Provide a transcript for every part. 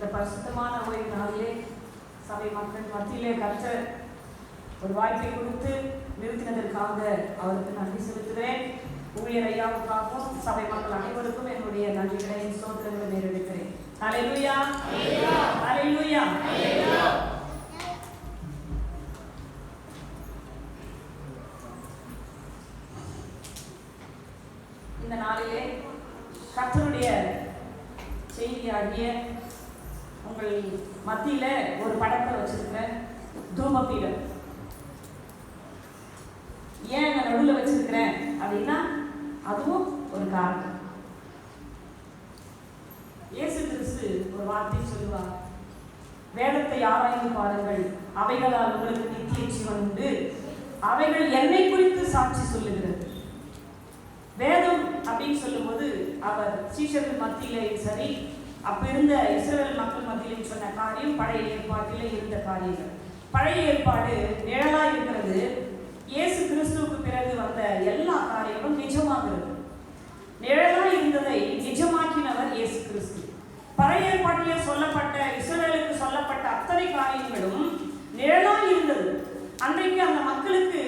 இந்த பரிசுத்தமான ஓய்வு நாளிலே சபை மக்கள் மத்தியிலே கர்த்தர் ஒரு வாய்ப்பை கொடுத்து நிறுத்தினதற்காக அவருக்கு நன்றி செலுத்துகிறேன். ஊழியர் ஐயாவுக்காகவும் சபை மக்கள் அனைவருக்கும் என்னுடைய நன்றிகளை ஸ்தோத்திரங்களை நேரிடுகிறேன். ஹல்லேலூயா, ஹல்லேலூயா. இந்த நாளிலே கர்த்தருடைய செய்தியாகிய உங்கள் மத்தியில ஒரு படத்தை வச்சிருக்கிறேன். தூமபீடம் ஏன் நடுவில் வச்சிருக்கிறேன் அப்படின்னா அதுவும் ஒரு காரணம். இயேசு கிறிஸ்து ஒரு வார்த்தை சொல்லுவார், வேதத்தை ஆராய்ந்து பாருங்கள், அவைகளால் உங்களுக்கு நித்திய ஜீவன் உண்டு, அவைகள் என்னை குறித்து சாட்சி சொல்லுகிறது. வேதம் அப்படின்னு சொல்லும்போது அவர் சீஷர்கள் மத்தியிலே சரி, அப்ப இருந்த இஸ்ரவேல் மக்கள் மத்தியிலே சொன்ன காரியம் பழைய ஏற்பாட்டிலே இருந்த காரியங்கள். பழைய ஏற்பாடு நிழலா இருக்கிறது, இயேசு கிறிஸ்துவுக்கு பிறகு வந்த எல்லா காரியங்களும் நிஜமாகிறது. நிழலா இருந்ததை நிஜமாக்கினவர் இயேசு கிறிஸ்து. பழைய ஏற்பாட்டிலே சொல்லப்பட்ட இஸ்ரவேலுக்கு சொல்லப்பட்ட அத்தனை காரியங்களும் நிழலா இருந்தது. அன்றைக்கு அந்த மக்களுக்கு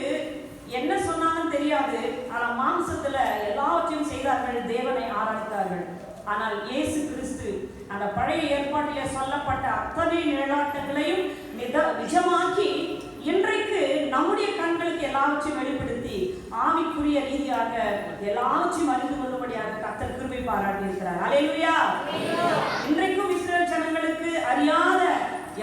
என்ன சொன்னாலும் தெரியாது, ஆனால் மாம்சத்துல எல்லாவற்றையும் செய்தார்கள், தேவனை ஆராதித்தார்கள். ஆனால் இயேசு கிறிஸ்து அந்த பழைய ஏற்பாட்டிலே சொல்லப்பட்ட அத்தனை நிழலாட்டங்களையும் நிஜமாக்கி இன்றைக்கு நம்முடைய கண்களுக்கு எல்லாவற்றையும் வெளிப்படுத்தி ஆவிக்குரிய ரீதியாக எல்லாவற்றையும் அறிந்து கொள்ளும்படியாக கர்த்தர் கிருபை பாராட்டி இருக்கிறார். ஹல்லேலூயா. இன்றைக்கும் இஸ்ரவேல் ஜனங்களுக்கு அறியாத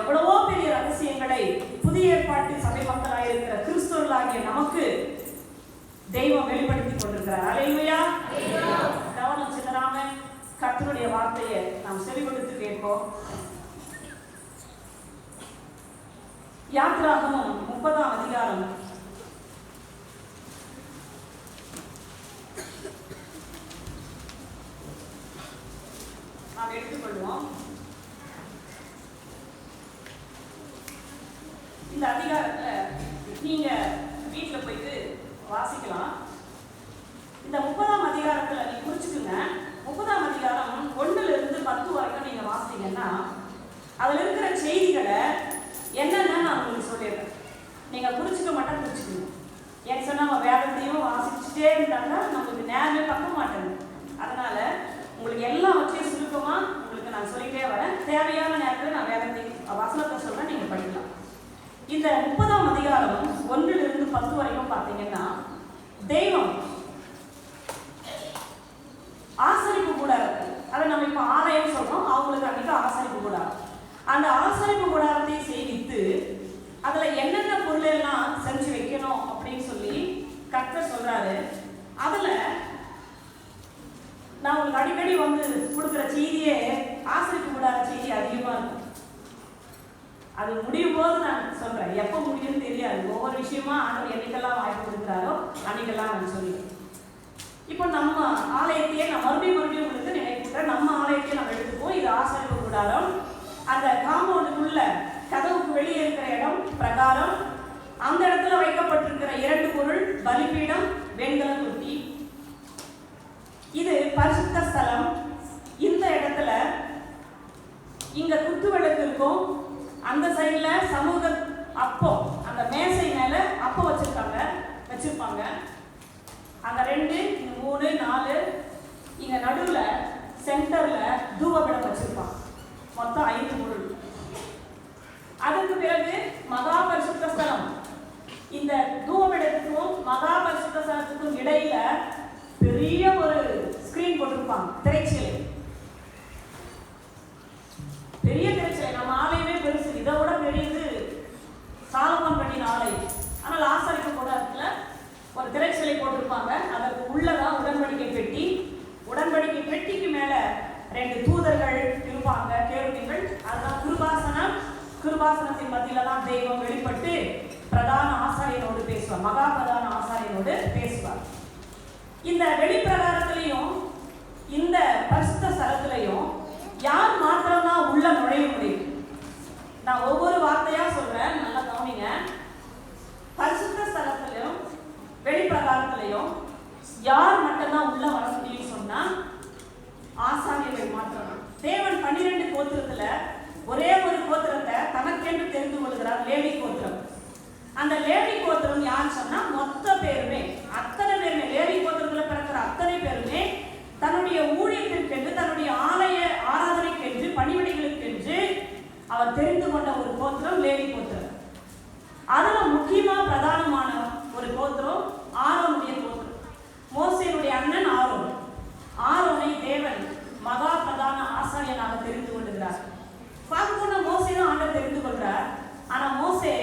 எவ்வளவோ பெரிய ரகசியங்களை புதிய ஏற்பாட்டு சபை மக்களாக இருக்கிற கிறிஸ்தவர்களாகிய நமக்கு தெய்வம் வெளிப்படுத்தி கொண்டிருக்கிறார். ஹல்லேலூயா. கவனம் சிதறாம கர்த்தருடைய வார்த்தையை நாம் செவி கொடுத்து கேட்போம். யாத்ராகமம் 30ஆம் அதிகாரம் நாம் எடுத்துக்கொள்வோம். இந்த அதிகாரத்துல நீங்க வீட்டுல போயிட்டு வாசிக்கலாம். இந்த 30ஆம் அதிகாரத்துல நீங்க குறிச்சுக்குங்க. 30ஆம் அதிகாரம் 1லிருந்து 10 வரைக்கும் நீங்க வாசிங்கன்னா அதுல இருக்கிற செய்திகளை என்னன்னா நான் உங்களுக்கு சொல்லிடுறேன். நீங்க குறிச்சுக்க மாட்டா குறிச்சுக்கணும். ஏன்னு சொன்னா நம்ம வேதத்தையும் வாசிச்சுட்டே இருந்தாங்க, நம்மளுக்கு நேரமே பக்க மாட்டேங்க. அதனால உங்களுக்கு எல்லாவற்றையும் சுருக்கமா உங்களுக்கு நான் சொல்லிட்டே வரேன். தேவையான நேரத்தில் நான் வேதத்தை வசனத்தை சொல்றேன், நீங்க படிக்கலாம். இந்த 30ஆம் அதிகாரம் 1லிருந்து 10 வரைக்கும் பார்த்தீங்கன்னா தெய்வம் ஆசரிப்பு கூடாரம், அதை நம்ம இப்ப ஆலயம் சொல்றோம், அவங்களுக்கு அன்னைக்கு ஆசரிப்பு கூடாரம். அந்த ஆசரிப்பு கூடாரத்தை செய்வித்து அதுல என்னென்ன பொருள் எல்லாம் செஞ்சு வைக்கணும் அப்படின்னு சொல்லி கர்த்தர் சொல்றாரு. அதுல நான் உங்களுக்கு அடிக்கடி வந்து கொடுக்குற செய்தியே ஆசரிப்பு கூடார செய்தி அதிகமா இருக்கும். அது முடியும் போது நான் சொல்றேன், எப்ப முடியும்னு தெரியாது. ஒவ்வொரு விஷயமா ஆண்டவர் என்னைக்கெல்லாம் வாய்ப்பு கொடுக்குறாரோ அன்னைக்கெல்லாம் நான் சொல்லுவேன். இப்போ நம்ம ஆலயத்தையே நான் மறுபடியும் உங்களுக்கு நினைக்கிறேன். நம்ம ஆலயத்தையே நம்ம எடுத்துப்போம். இது ஆசரிப்பு கூடாரம். அந்த காம்பவுண்டுக்குள்ள கதவுக்கு வெளியே இருக்கிற இடம் பிரகாரம், அந்த இடத்துல வைக்கப்பட்டிருக்கிற 2 பொருள், பலிபீடம், வெண்கல தொட்டி. இது பரிசுத்த ஸ்தலம். இந்த இடத்துல இங்க குத்து விளக்கு இருக்கும். அந்த சைடுல சமூக அப்போ, அந்த மேசை மேல அப்போ வச்சிருப்பாங்க. அங்க 2, 3, 4, இங்க நடுவுல சென்டர்ல தூபபீடம் வச்சிருப்பாங்க. மொத்தம் 5 பொருள். அதுக்கு பிறகு மகா பரிசுத்த ஸ்தலம். இந்த தூபபீடத்துக்கும் மகா பரிசுத்த ஸ்தலத்துக்கும் இடையில பெரிய ஒரு ஸ்கிரீன் போட்டிருப்பாங்க, திரைச்சீலை. பெரிய திரைச்சீலை. நம்ம ஆலயமே பெருசு, இதை விட பெரியது சாலமோன் கட்டின ஆலயம். ஆனால் ஆசரிப்பு கூடாரத்துல ஒரு திரைச்சீலை போட்டிருப்பாங்க. அதற்கு உள்ளதான் உடன்படிக்கை பெட்டி. உடன்படிக்கை பெட்டிக்கு மேல 2 தூதர்கள் இருப்பாங்க, கேருபீன்கள். அதுதான் கிருபாசனம். கிருபாசனத்தின் மத்தியில தான் தெய்வம் வெளிப்பட்டு பிரதான ஆசாரியனோடு பேசுவார், மகா பிரதான ஆசாரியனோடு பேசுவார். இந்த வெளிப்பிரகாரத்திலையும் இந்த பரிசுத்த ஸ்தலத்திலையும் யார் மாத்திரம்தான் உள்ள நுழைய முடியும்? நான் ஒவ்வொரு வார்த்தையா சொல்றேன், நல்லா கவனிங்க. பரிசுத்த ஸ்தலத்திலையும் வெளிப்பிரகாரத்திலையும் யார் மட்டும்தான் உள்ள வர முடியும் சொன்னா ஆசாரியர்கள் மாத்திரம். தேவன் 12 கோத்திரத்துல என்று தெரிந்து கொள்கிறார் லேவி கோத்திரம். அந்த லேவி கோத்திரம் யார் சொன்னா மொத்த பேருமே, அத்தனை பேருமே, லேவி கோத்திரத்துல பிறக்கிற அத்தனை பேருமே தன்னுடைய ஊழியத்திற்கென்று, தன்னுடைய ஆலய ஆராதனைக்கென்று, பணிவிடைகளுக்கென்று அவர் தெரிந்து கொண்ட ஒரு கோத்திரம் லேவி கோத்திரம். அதுல முக்கியமா பிரதானமான ஒரு கோத்திரம் ஆரோனுடைய கோத்திரம். மோசேனுடைய அண்ணன் ஆரோன். ஆரோனை தேவன் மகா பிரதான ஆசாரியனாக தெரிந்து கொள்கிறார். பார்க்கணும் மோசே தான் ஆண்டவர் தெரிந்து கொள்றார். ஆனா மோசே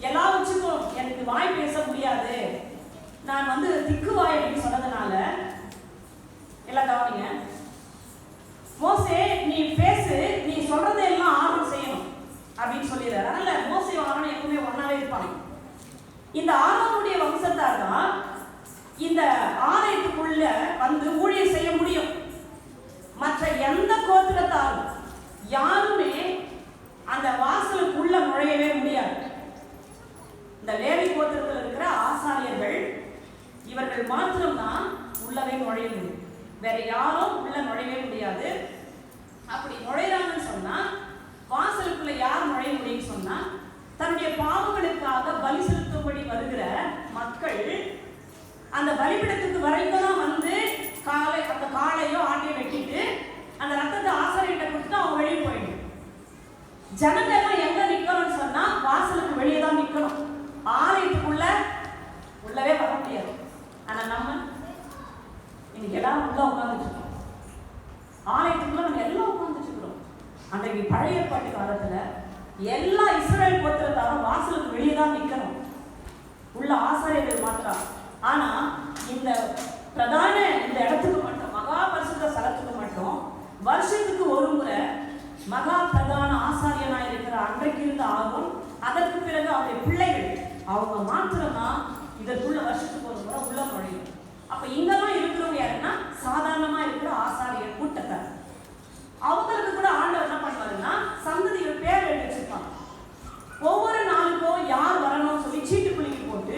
எல்லா வச்சுக்கும் எனக்கு வாய் பேச முடியாது, நான் திக்குவாய் அப்படின்னு சொன்னதுனால, எல்லாம் கவனிங்க, மோசே நீ பேசு, நீ சொல்றதெல்லாம் ஆரோன் செய்யணும் அப்படின்னு சொல்லிடுறாரு. அதனால மோசே ஆரோன் எப்பவுமே ஒன்னாவே இருப்பாங்க. இந்த ஆரோனுடைய வம்சத்தார் தான் இந்த ஆலயத்துக்குள்ள ஊழியர் செய்ய முடியும். மற்ற எந்த கோத்திரத்தாலும் யாருமே அந்த வாசலுக்குள்ள நுழையவே முடியாது. இந்த லேவி கோத்திரத்தில் இருக்கிற ஆசாரியர்கள் இவர்கள் மாத்திரம்தான் உள்ளவே நுழைய முடியும். வேற யாரும் உள்ள நுழையவே முடியாது. அப்படி நுழைறாங்கன்னு சொன்னா வாசலுக்குள்ள யார் நுழைய முடியும்னு சொன்னா தன்னுடைய பாவங்களுக்காக பலி செலுத்தும்படி வருகிற மக்கள் அந்த பலிபீடத்துக்கு வரைக்கும் தான் அந்த காளையோ ஆட்டையோ வெட்டிட்டு அந்த ரத்தத்தை ஆசாரியர்கிட்ட கொடுத்து அவங்க வெளியே போயிடும். ஜனங்க எல்லாம் எங்க நிக்கணும்னு சொன்னா வாசலுக்கு வெளியே தான் நிக்கணும். ஆலயத்துக்குள்ள உள்ளவே வர முடியாது. ஆனா நம்ம இன்னைக்கு எல்லாரும் உள்ள உட்கார்ந்துட்டு இருக்கோம். ஆலயத்துக்குள்ள நம்ம எல்லாம் உட்கார்ந்துட்டு இருக்கிறோம். அன்றைக்கு பழைய ஏற்பாட்டு காலத்துல எல்லா இஸ்ரவேல் கோத்திரத்தாரும் வாசலுக்கு வெளியே தான் நிக்கணும், உள்ள ஆசாரியர்கள் மாத்திரம். ஆனா இந்த பிரதான இந்த இடத்துக்கு மட்டும், மகா பரிசுத்த ஸ்தலத்துக்கு மட்டும் வருஷத்துக்கு ஒரு முறை மகா பிரதான ஆசாரியனாய் இருக்கிற அன்றைக்கு இருந்த ஆகும், அதற்கு பிறகு அவருடைய பிள்ளைகள் அவங்க மாத்திரம்தான் இதற்குள்ள வருஷத்துக்கு ஒரு முறை உள்ள நுழையும். அப்ப இங்கெல்லாம் இருக்கிறவங்க யாருன்னா சாதாரணமா இருக்கிற ஆசாரியர் கூட்டத்தார். அவங்களுக்கு கூட ஆண்டவர் என்ன பண்ணுவாருன்னா சந்ததிகள் பேர் எழுதி வச்சிருப்பாங்க. ஒவ்வொரு நாளுக்கும் யார் வரணும்னு சொல்லி சீட்டு குலுக்கி போட்டு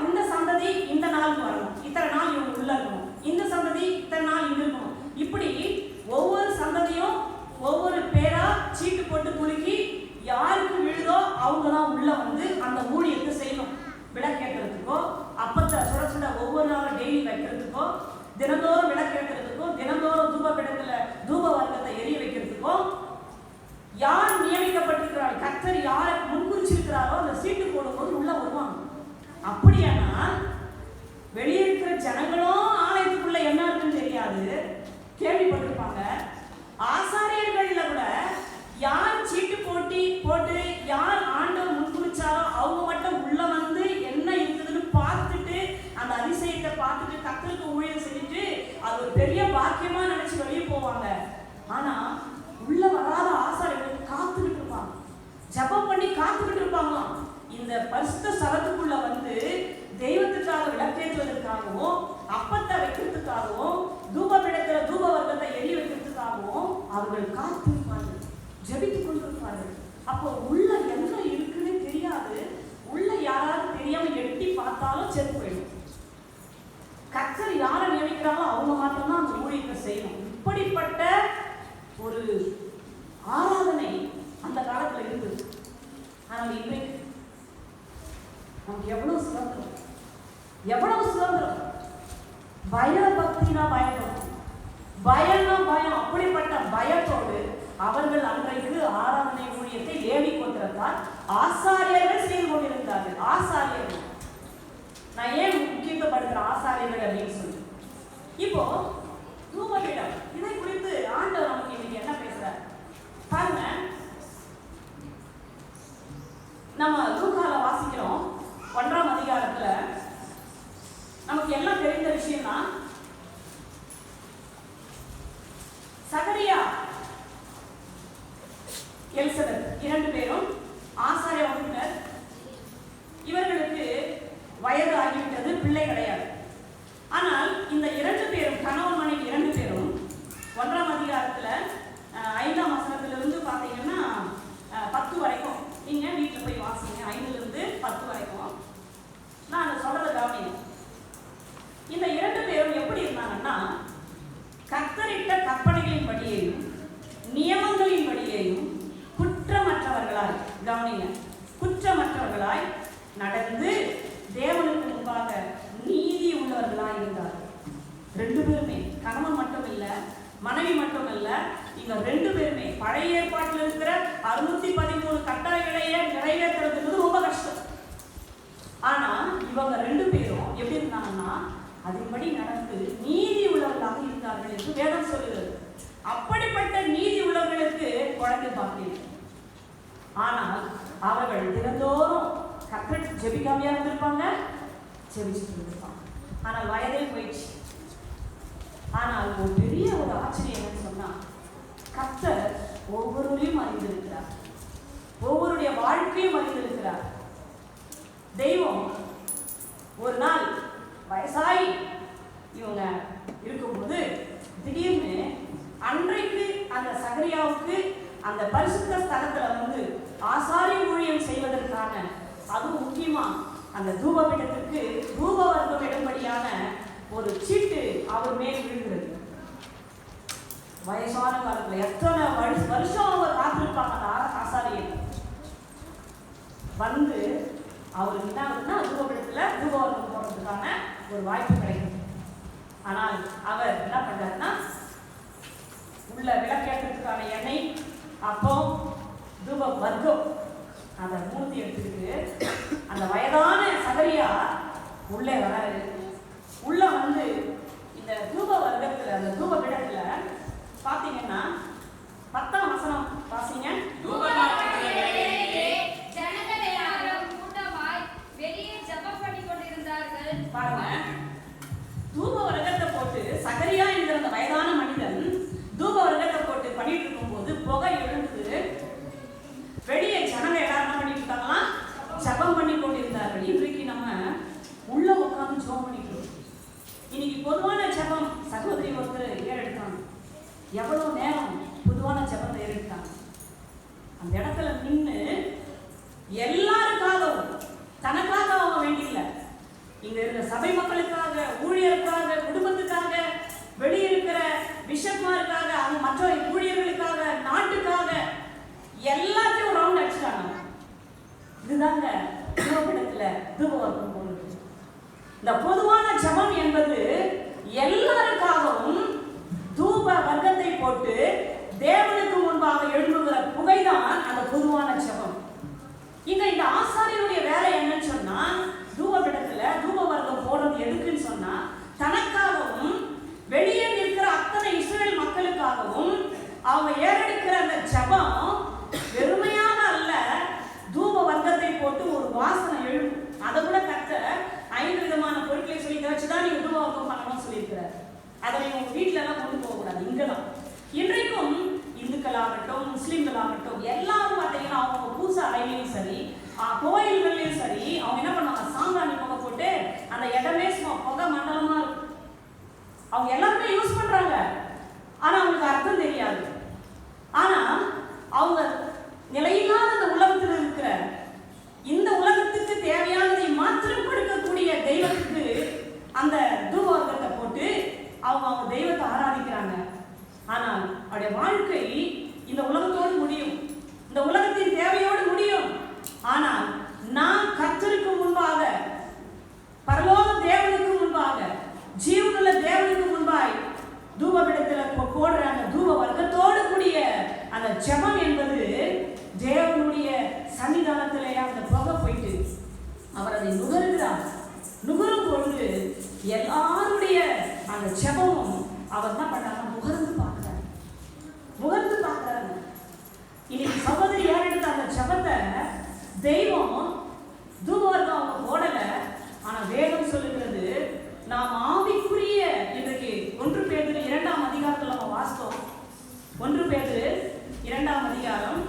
இந்த சந்ததி இந்த நாளுக்கு வரணும், இத்தனை நாள் இவங்க உள்ள இருக்கணும், இந்த சந்ததி இத்தனை நாள் இங்க இருக்கணும். இப்படி ஒவ்வொரு சந்ததியும் ஒவ்வொரு பேரா சீட்டு போட்டு குலுக்கி யாருக்கு விழுதோ அவங்க தான் உள்ள அந்த ஊழியத்தை செய்யணும். விளக்கேற்றுறதுக்கோ, அப்பத்தை சுட சுட ஒவ்வொரு நாளும் டெய்லி வைக்கிறதுக்கோ, தினந்தோறும் விளக்கேற்றுறதுக்கோ, தினந்தோறும் தூப பிடத்துல தூப வர்க்கத்தை எரிய வைக்கிறதுக்கோ யார் நியமிக்கப்பட்டிருக்கிறாரோ, கர்த்தர் யாரை முன்குறிச்சிருக்கிறாரோ அந்த சீட்டு போடும்போது உள்ள வருவாங்க. அப்படியானா வெளியே இருக்கிற ஜனங்களும் ஆலயத்துக்குள்ள என்ன இருக்குன்னு தெரியாது, கேள்விப்பட்டிருப்பாங்க. ஆசாரியர்கள்ல கூட யார் சீட்டு போட்டு யார் ஆண்டவர் முன்குறிச்சாரோ அவங்க மட்டும் உள்ள என்ன இருக்குதுன்னு பார்த்துட்டு அந்த அதிசயத்தை பார்த்துட்டு கர்த்தருக்கு ஊழியம் செஞ்சுட்டு அது ஒரு பெரிய பாக்கியமா நினைச்சு வெளியே போவாங்க. ஆனா உள்ள வராத ஆசாரியர்கள் காத்துக்கிட்டு இருப்பாங்க, ஜபம் பண்ணி காத்துக்கிட்டு இருப்பாங்களாம். இந்த பரிசுத்த ஸ்தலத்துக்குள்ள தெய்வத்துக்காக விளக்கேற்றுவதற்காகவும், அப்பத்தை வைக்கிறதுக்காகவும், தூபமிடத்துல தூப வர்க்கத்தை எரிய வைக்கிறதுக்காகவும் அவர்கள் காத்திருப்பார்கள், ஜபித்துக் கொண்டிருப்பார்கள். அப்போ உள்ள என்ன இருக்குன்னு தெரியாது. உள்ள யாராவது தெரியாம எட்டி பார்த்தாலும் செத்து போயிடும். கர்த்தர் யாரை நியமிக்கிறாங்களோ அவங்க மாத்திரம்தான் அந்த ஊழியத்தை செய்யணும். இப்படிப்பட்ட ஒரு ஆராதனை அந்த காலத்துல இருந்தது. ஆனால் இன்றைக்கு நமக்கு எவ்வளவு சுதந்திரம், எவ்வளவு சுதந்திரம். பயபக்தினா பயபக்தி, பயம்னா பயம். அப்படிப்பட்ட பயத்தோடு அவர்கள் அன்றைக்கு ஆராதனை ஊழியத்தை லேவி கோத்திரத்தார் ஆசாரியர்கள் செய்து கொண்டிருந்தார்கள். ஆசாரியர்கள், நான் ஏன் முக்கியத்துவப்படுத்துற ஆசாரியர்கள் அப்படின்னு சொல்லி, இப்போ தூபபீடம் இதை குறித்து ஆண்டவர் நமக்கு இன்னைக்கு என்ன பேசுறார் பாருங்க. நம்ம லூக்கால வாசிக்கிறோம் 1ஆம் அதிகாரத்துல நமக்கு எல்லாம் தெரிந்த விஷயம் தான். சகரியா எலிசபெத் 2 பேரும் ஆசாரிய வகுப்பினர். இவர்களுக்கு வயது ஆகிவிட்டது, பிள்ளை கிடையாது. ஆனால் இந்த 2 பேரும், கணவன் மனைவி 2 பேரும் 1ஆம் அதிகாரத்துல 5ஆம் வசனத்திலிருந்து பார்த்தீங்கன்னா 10 வரைக்கும், நீங்க வீட்டில் போய் வாசிங்க, 5லிருந்து 10 வரைக்கும். நான் சொல்றத கவனிங்க. இந்த 2 பேரும் எப்படி இருந்தாங்கன்னா, கர்த்தரிட்ட கற்பனைகளின் படியேயும் நியமங்களின் படியேயும் குற்றமற்றவர்களாக ரெண்டு பேருமே, கணவன் மட்டும் இல்ல, மனைவி மட்டும் இல்ல, இங்க ரெண்டு பேருமே பழைய ஏற்பாட்டில் இருக்கிற 613 கட்டளைகளையே நிறைவேற்றுறது ரொம்ப கஷ்டம். ஆனா இவங்க ரெண்டு பேரும் எப்படி இருந்தாங்கன்னா அதன்படி நடந்து நீதி உள்ளவர்களாக இருந்தார்கள் என்று வேதம் சொல்லுகிறது. அப்படிப்பட்ட நீதி உள்ளவர்களுக்கு குழந்தை பாக்கியம். ஆனால் அவர்கள் தினந்தோறும் கர்த்தர் ஜெபிக்காமையா இருந்திருப்பாங்க, ஜெபிச்சுட்டு இருந்திருப்பாங்க. ஆனால் வயதே போயிடுச்சு. ஆனால் ஒரு பெரிய ஒரு ஆச்சரியம் என்னன்னு சொன்னா, கர்த்தர் ஒவ்வொருவரையும் அறிந்திருக்கிறார், ஒவ்வொருடைய வாழ்க்கையும் அறிந்திருக்கிறார். தெய்வம் ஒரு நாள் வயசாய் இவங்க இருக்கும்போது திடீர்னு அன்றைக்கு அந்த சகரியாவுக்கு அந்த பரிசுத்த ஸ்தலத்துல வந்து ஆசாரி ஊழியம் செய்வதற்கான, அதுவும் முக்கியமா அந்த தூபபீடத்திற்கு தூப வர்க்கம் இடும்படியான ஒரு சீட்டு அவர் மேல் விழுகிறது. வயசான காலத்துல எத்தனை வருஷம் அவர் காத்திருப்பாங்க அந்த ஆசாரியை வந்து அவருக்கு என்ன ஆகுதுன்னா தூபபீடத்துல தூபவர்க்கம் போடுறதுக்கான ஒரு வாய்ப்பு கிடைக்கும். ஆனால் அவர் என்ன பண்றாருன்னா உள்ள விளக்கேற்றத்துக்கான எண்ணெய், அப்போ தூப வர்க்கம் அதை மூர்த்தி எடுத்துக்கிட்டு அந்த வயதான சகரியா உள்ளே வராரு. உள்ள வந்து இந்த தூப வர்க்கத்துல அந்த தூப பீடத்துல பாத்தீங்கன்னா 10ஆம் வசனம் வாசிங்க. பாருங்க, தூப வர்க்கத்தை போட்டு சகரியா என்கிற அந்த வயதான மனிதன் தூப வர்க்கத்தை போட்டு பண்ணிட்டு இருக்கும் போது புகை எழுந்து வெளியே ஜனங்க எல்லாரும் என்ன பண்ணிட்டு இருக்காங்களா, ஜபம் பண்ணி கொண்டிருந்தார்கள். இன்றைக்கு நம்ம உள்ள உட்காந்து ஜபம் பண்ணிக்கிறோம். இன்னைக்கு பொதுவான ஜபம் சகோதரி ஒருத்தர் ஏறெடுத்தாங்க. எவ்வளவு நேரம் பொதுவான ஜபத்தை ஏறெடுத்தாங்க. அந்த இடத்துல நின்று எல்லாருக்காகவும், தனக்காக அவங்க வேண்டியில்லை, இங்க இருக்கிற சபை மக்களுக்காக, ஊழியருக்காக, குடும்பத்துக்காக, வெளியே இருக்கிற பிஷப்மாருக்காக, அவங்க மற்ற ஊழியர்களுக்காக, நாட்டுக்காக எல்லாத்தையும் ரவுண்ட் அடிச்சிட்டாங்க. இதுதாங்க தூபபீடத்துல தூபவர்க்கம் போடுறது. இந்த பொதுவான ஜபம் என்பது எல்லாருக்காகவும் தூப வர்க்கத்தை போட்டு தேவனுக்கு முன்பாக எழும்புகிற புகைதான் அந்த பொதுவான ஜபம். இங்க இந்த ஆசாரியனுடைய வேலை என்னன்னு சொன்னா, தூபபீடத்துல தூப வர்க்கம் போடுறது எதுக்குன்னு சொன்னா, தனக்காகவும் வெளியே நிற்கிற அத்தனை இஸ்ரவேல் மக்களுக்காகவும் அவங்க ஏறெடுக்கிற அந்த ஜபம் வெறுமையான அல்ல, தூப வர்க்கத்தை போட்டு ஒரு வாசனை எழும். அதை கூட கர்த்தர் 5 விதமான பொருட்களை சொல்லி வச்சுதான் நீங்க தூப வர்க்கம் பண்ணணும்னு சொல்லியிருக்கிறார். அதை நீங்க உங்க வீட்டுல எல்லாம் கொண்டு போக கூடாது. இங்கதான் இன்றைக்கும் இந்துக்களாகட்டும், முஸ்லிம்களாகட்டும் எல்லாரும் பார்த்தீங்கன்னா அவங்க பூசை அறையிலையும் சரி, கோயில்கள்லையும் சரி, அவங்க என்ன பண்ணுவாங்க, சாம்பிராணி புகை போட்டு அந்த இடமே புகை மண்டலமா இருக்கும். அவங்க எல்லாருமே யூஸ் பண்றாங்க. ஆனா அவங்களுக்கு அர்த்தம் தெரியாது. ஆனா அவங்க நிலையில்லாத அந்த உலகத்தில் இருக்கிற, இந்த உலகத்துக்கு தேவையானதை மாத்திரம் கொடுக்கக்கூடிய தெய்வத்துக்கு அந்த தூப வர்க்கத்தை போட்டு அவங்க தெய்வத்தை ஆராதிக்கிறாங்க. ஆனால் அவருடைய வாழ்க்கை இந்த உலகத்தோடு முடியும், இந்த உலகத்தின் தேவையோடு முடியும். ஆனால் நாம் கர்த்தருக்கு முன்பாக, பரலோக தேவனுக்கு முன்பாக, ஜீவனுள்ள தேவனுக்கு முன்பாய் தூபபீடத்தில் போடுற அந்த தூப வர்க்கத்தோடு கூடிய அந்த ஜெபம் என்பது தேவனுடைய சன்னிதானத்திலே அந்த புகை போயிட்டு அவர் அதை நுகருகிறார். நுகரும் பொழுது எல்லாருடைய அந்த ஜெபமும் அவர் என்ன பண்றாங்க, முகர்ந்து பார்க்கிறார், முகர்ந்து பார்க்கிறாங்க. இன்னைக்கு சகோதரி யார் எடுத்த அந்த ஜெபத்தை தெய்வம் தூபவர்க்கம் அவங்க போடல. ஆனா வேதம் சொல்லுகிறது, நாம் ஆவிக்குரிய, இன்றைக்கு 1 பேதுரு 2ஆம் அதிகாரத்தில் நம்ம வாசித்தோம். 1 பேதுரு 2ஆம் அதிகாரம்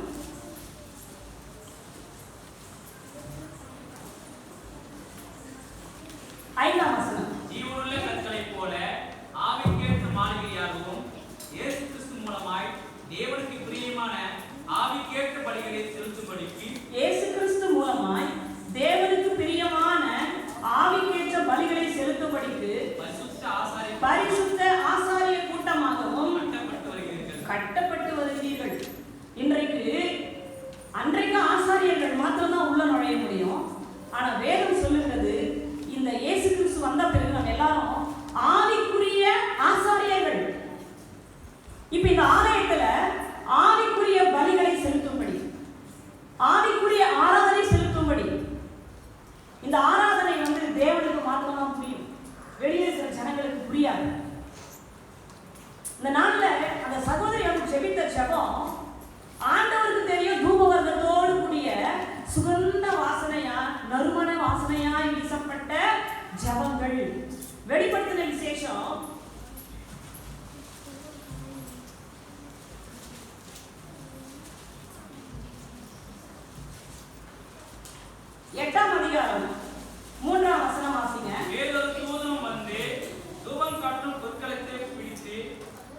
5ஆம் வசனம். ஜீவனுள்ள கற்களைப் போல ஆவிக்கேற்ற மாளிகையாகவும் இயேசு கிறிஸ்து மூலமாய் தேவனுக்கு பிரியமான ஆவிக்கேற்ற பலிகளை செலுத்தும்படிக்கு, இயேசு கிறிஸ்து மூலமாய் இந்த நாள்ல அந்த சகோதரி அவங்க ஜெபித்த ஜெபம் ஆண்டவருக்கு தெரியும். தூபவர்க்கத்தோடு கூடிய சுகந்த வாசனையா, நறுமண வாசனையா வீசப்பட்ட ஜெபங்கள். வெளிப்படுத்தின விசேஷம் 8ஆம் அதிகாரம் 3ஆம் வசனம் வாசிங்க. வேறொரு தூதனும் வந்து தூபம் காட்டும் பொற்களத்தை பிடித்து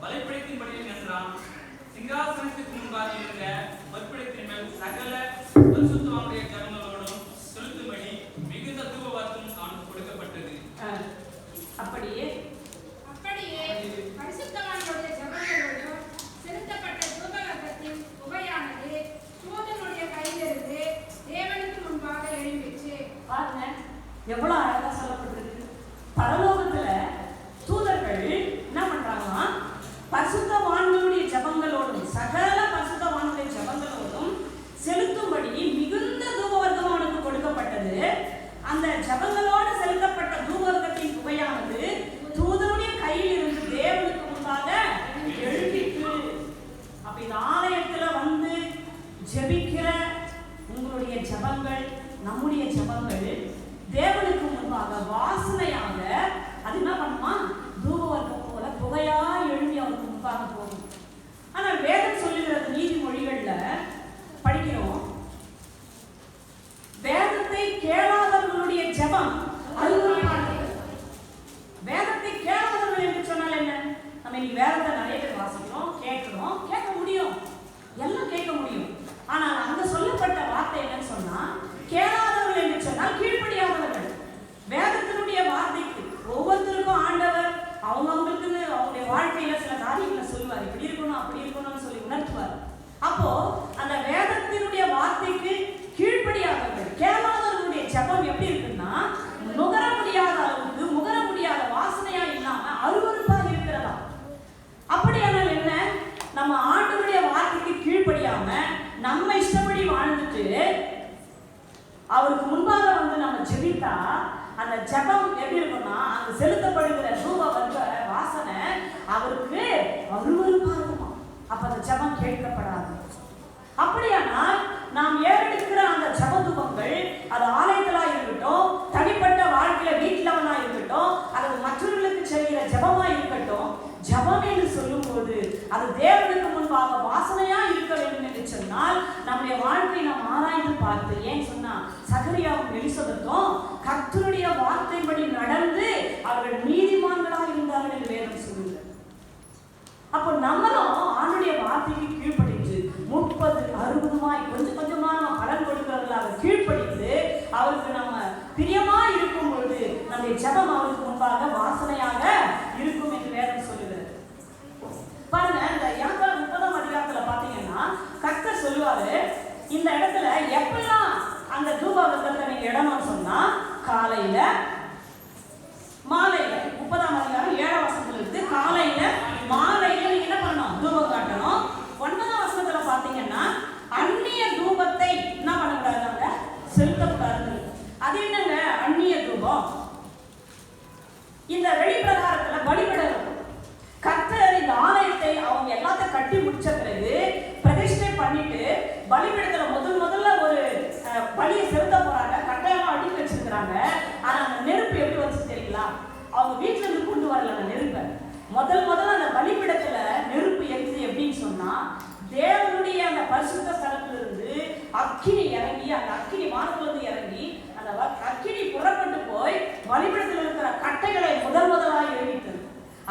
பலிபீடத்தின்படி நின்றான். சிங்காசனத்துக்கு முன்பாக இருந்த பலிபீடத்தின் மேல் சகல பரிசுத்தவான்களுடைய ஜனங்களோடும் செலுத்தும்படி மிகுந்த தூபவர்க்கம் அவனுக்கு கொடுக்கப்பட்டது. அப்படியே பரிசுத்தவான்களுடைய ஜனங்களோடும் செலுத்தப்பட்ட தூபவர்க்கத்தின் புகையானது தூதனுடைய கையிலிருந்து தேவனுக்கு முன்பாக எழும்பிற்று. பாருங்க எவ்வளவு அழகா சொல்லப்பட்டிருக்கு. பரலோகத்துல தூதர்கள் என்ன பண்றாங்கன்னா, பரிசுத்தவான்களுடைய ஜெபங்களோடும் சகல பரிசுத்தவான்களுடைய ஜெபங்களோடும் செலுத்தும்படி மிகுந்த தூபவர்க்கம் அவனுக்கு கொடுக்கப்பட்டது. அந்த ஜெபங்களோடு செலுத்தப்பட்ட தூபவர்க்கத்தின் புகையானது தூதனுடைய கையில் இருந்து தேவனுக்கு முன்பாக எழும்பிற்று. அப்ப இந்த ஆலயத்துல வந்து ஜெபிக்கிற உங்களுடைய ஜெபங்கள், நம்முடைய ஜெபங்கள் தேவனுக்கு முன்பாக வாசனையாக அது என்ன பண்ணுமா, தூபவர்க்கம் போல புகையா எழும்பி அவருக்கு முன்பாக போகும். ஆனால் வேதம் சொல்லுகிறது, நீதிமொழிகள்ல படிக்கிறோம், வேதத்தை கேளாதவர்களுடைய ஜெபம் அருவருப்பானது. வேதத்தை கேளாதவர்கள் என்று சொன்னால் என்ன? நம்ம இன்னைக்கு வேதத்தை நிறைய பேர் வாசிக்கிறோம், கேட்கிறோம், கேட்க முடியும், எல்லாம் கேட்க முடியும். ஆனால் அங்க சொல்லப்பட்ட வார்த்தை என்னன்னு சொன்னா, கேளாதவர்கள் என்று சொன்னால் கீழ்ப்படியாதவர்கள். வேதத்தினுடைய வார்த்தைக்கு ஒவ்வொருத்தருக்கும் ஆண்டவர் அவங்களுக்கு அவங்களுடைய வாழ்க்கையில சில காரியங்களை சொல்லுவார், இப்படி இருக்கணும் அப்படி இருக்கணும்னு சொல்லி உணர்த்துவார். அப்போ அந்த வேதத்தினுடைய வார்த்தைக்கு கீழ்ப்படியாதவர்கள், கேளாதவர்களுடைய ஜெபம் எப்படி இருக்குன்னா, நுகர முடியாத அளவுக்கு, முகர முடியாத வாசனையா இல்லாம அருவருப்பாக இருக்கிறதா. அப்படியானால் என்ன, நம்ம ஆண்டவருடைய வார்த்தைக்கு கீழ்ப்படியாம நம்ம இஷ்டப்படி வாழ்ந்துட்டு அவருக்கு முன்பாக வந்து நம்ம ஜெபித்தா அந்த ஜெபம் எப்படி இருக்கும்னா, அங்க செலுத்தப்படுகிற தூபவர்க்க வாசனை அவருக்கு அருவருப்பா இருக்குமா. அப்ப அந்த ஜெபம் கேட்கப்படாது. அப்படியானால் நாம் ஏறெடுக்கிற அந்த ஜெப தூபங்கள், அது ஆலயங்களா இருக்கட்டும், தனிப்பட்ட வாழ்க்கையில வீட்டிலவனா இருக்கட்டும், அல்லது மற்றவர்களுக்கு செய்கிற ஜெபமா இருக்கட்டும், ஜெபம் என்று சொல்லும் போது அது தேவனுக்கு முன்பாக வாசனையா இருக்க வேண்டும் என்று சொன்னால் நம்முடைய வாழ்க்கையை நாம் ஆராய்ந்து பார்த்து, ஏன் சொன்னா சகரியாவும் எலிசபெத்தும் கர்த்தருடைய வார்த்தைப்படி நடந்து அவர்கள் நீதிமான்களாக இருந்தார்கள் என்று வேதம் சொல்லுது. அப்போ நம்மளும் ஆண்டுடைய வார்த்தைக்கு கீழ்ப்படிச்சு 30-60 கொஞ்சம் கொஞ்சமா நம்ம பலன் கொடுக்கிறவர்களாக கீழ்ப்படித்து அவருக்கு நம்ம பிரியமா இருக்கும் பொழுது நம்முடைய ஜெபம் அவருக்கு முன்பாக வாசனையாக இருக்கும் என்று வேதம் சொல்லுகிறது. பாருங்க, இந்த யாக்கோபு 30ஆம் அதிகாரத்துல பாத்தீங்கன்னா கர்த்தர் சொல்லுவாரு, இந்த இடத்துல எப்பெல்லாம் அந்த தூபவர்க்கத்தை நீங்க இடணும்னு சொன்னா, காலையில மாலையில, 30ஆம் அதிகாரம் 7ஆம் வசனத்துல இருந்து காலையில மாலையில நீங்க என்ன பண்ணணும், தூபம் காட்டணும். 9ஆம் வசனத்துல பாத்தீங்கன்னா அந்நிய தூபத்தை என்ன பண்ணக்கூடாதுங்க, செலுத்தக்கூடாது. அது என்னங்க அந்நிய தூபம்? இந்த வெளிப்பிரகாரத்துல பலிபீடம், கர்த்தர் இந்த ஆலயத்தை அவங்க எல்லாத்தையும் கட்டி முடிச்ச பிறகு பிரதிஷ்டை பண்ணிட்டு பலிபீடத்துல முதல்ல ஒரு பலியை செலுத்த போறாங்க. கட்டாயமா அடுக்கி வச்சிருக்கிறாங்க. ஆனா அந்த நெருப்பு எப்படி வந்து தெரியுங்களா, அவங்க வீட்டுல இருந்து கொண்டு வரல அந்த நெருப்பை. முதல்ல அந்த பலிபீடத்துல நெருப்பு எரிஞ்சு எப்படின்னு சொன்னா, தேவனுடைய அந்த பரிசுத்த ஸ்தலத்துல இருந்து அக்கினி இறங்கி, அந்த அக்கினி வானத்துல இருந்து இறங்கி அந்த அக்கினி புறப்பட்டு போய் பலிபீடத்தில் இருக்கிற கட்டைகளை முதலாக எரித்தது.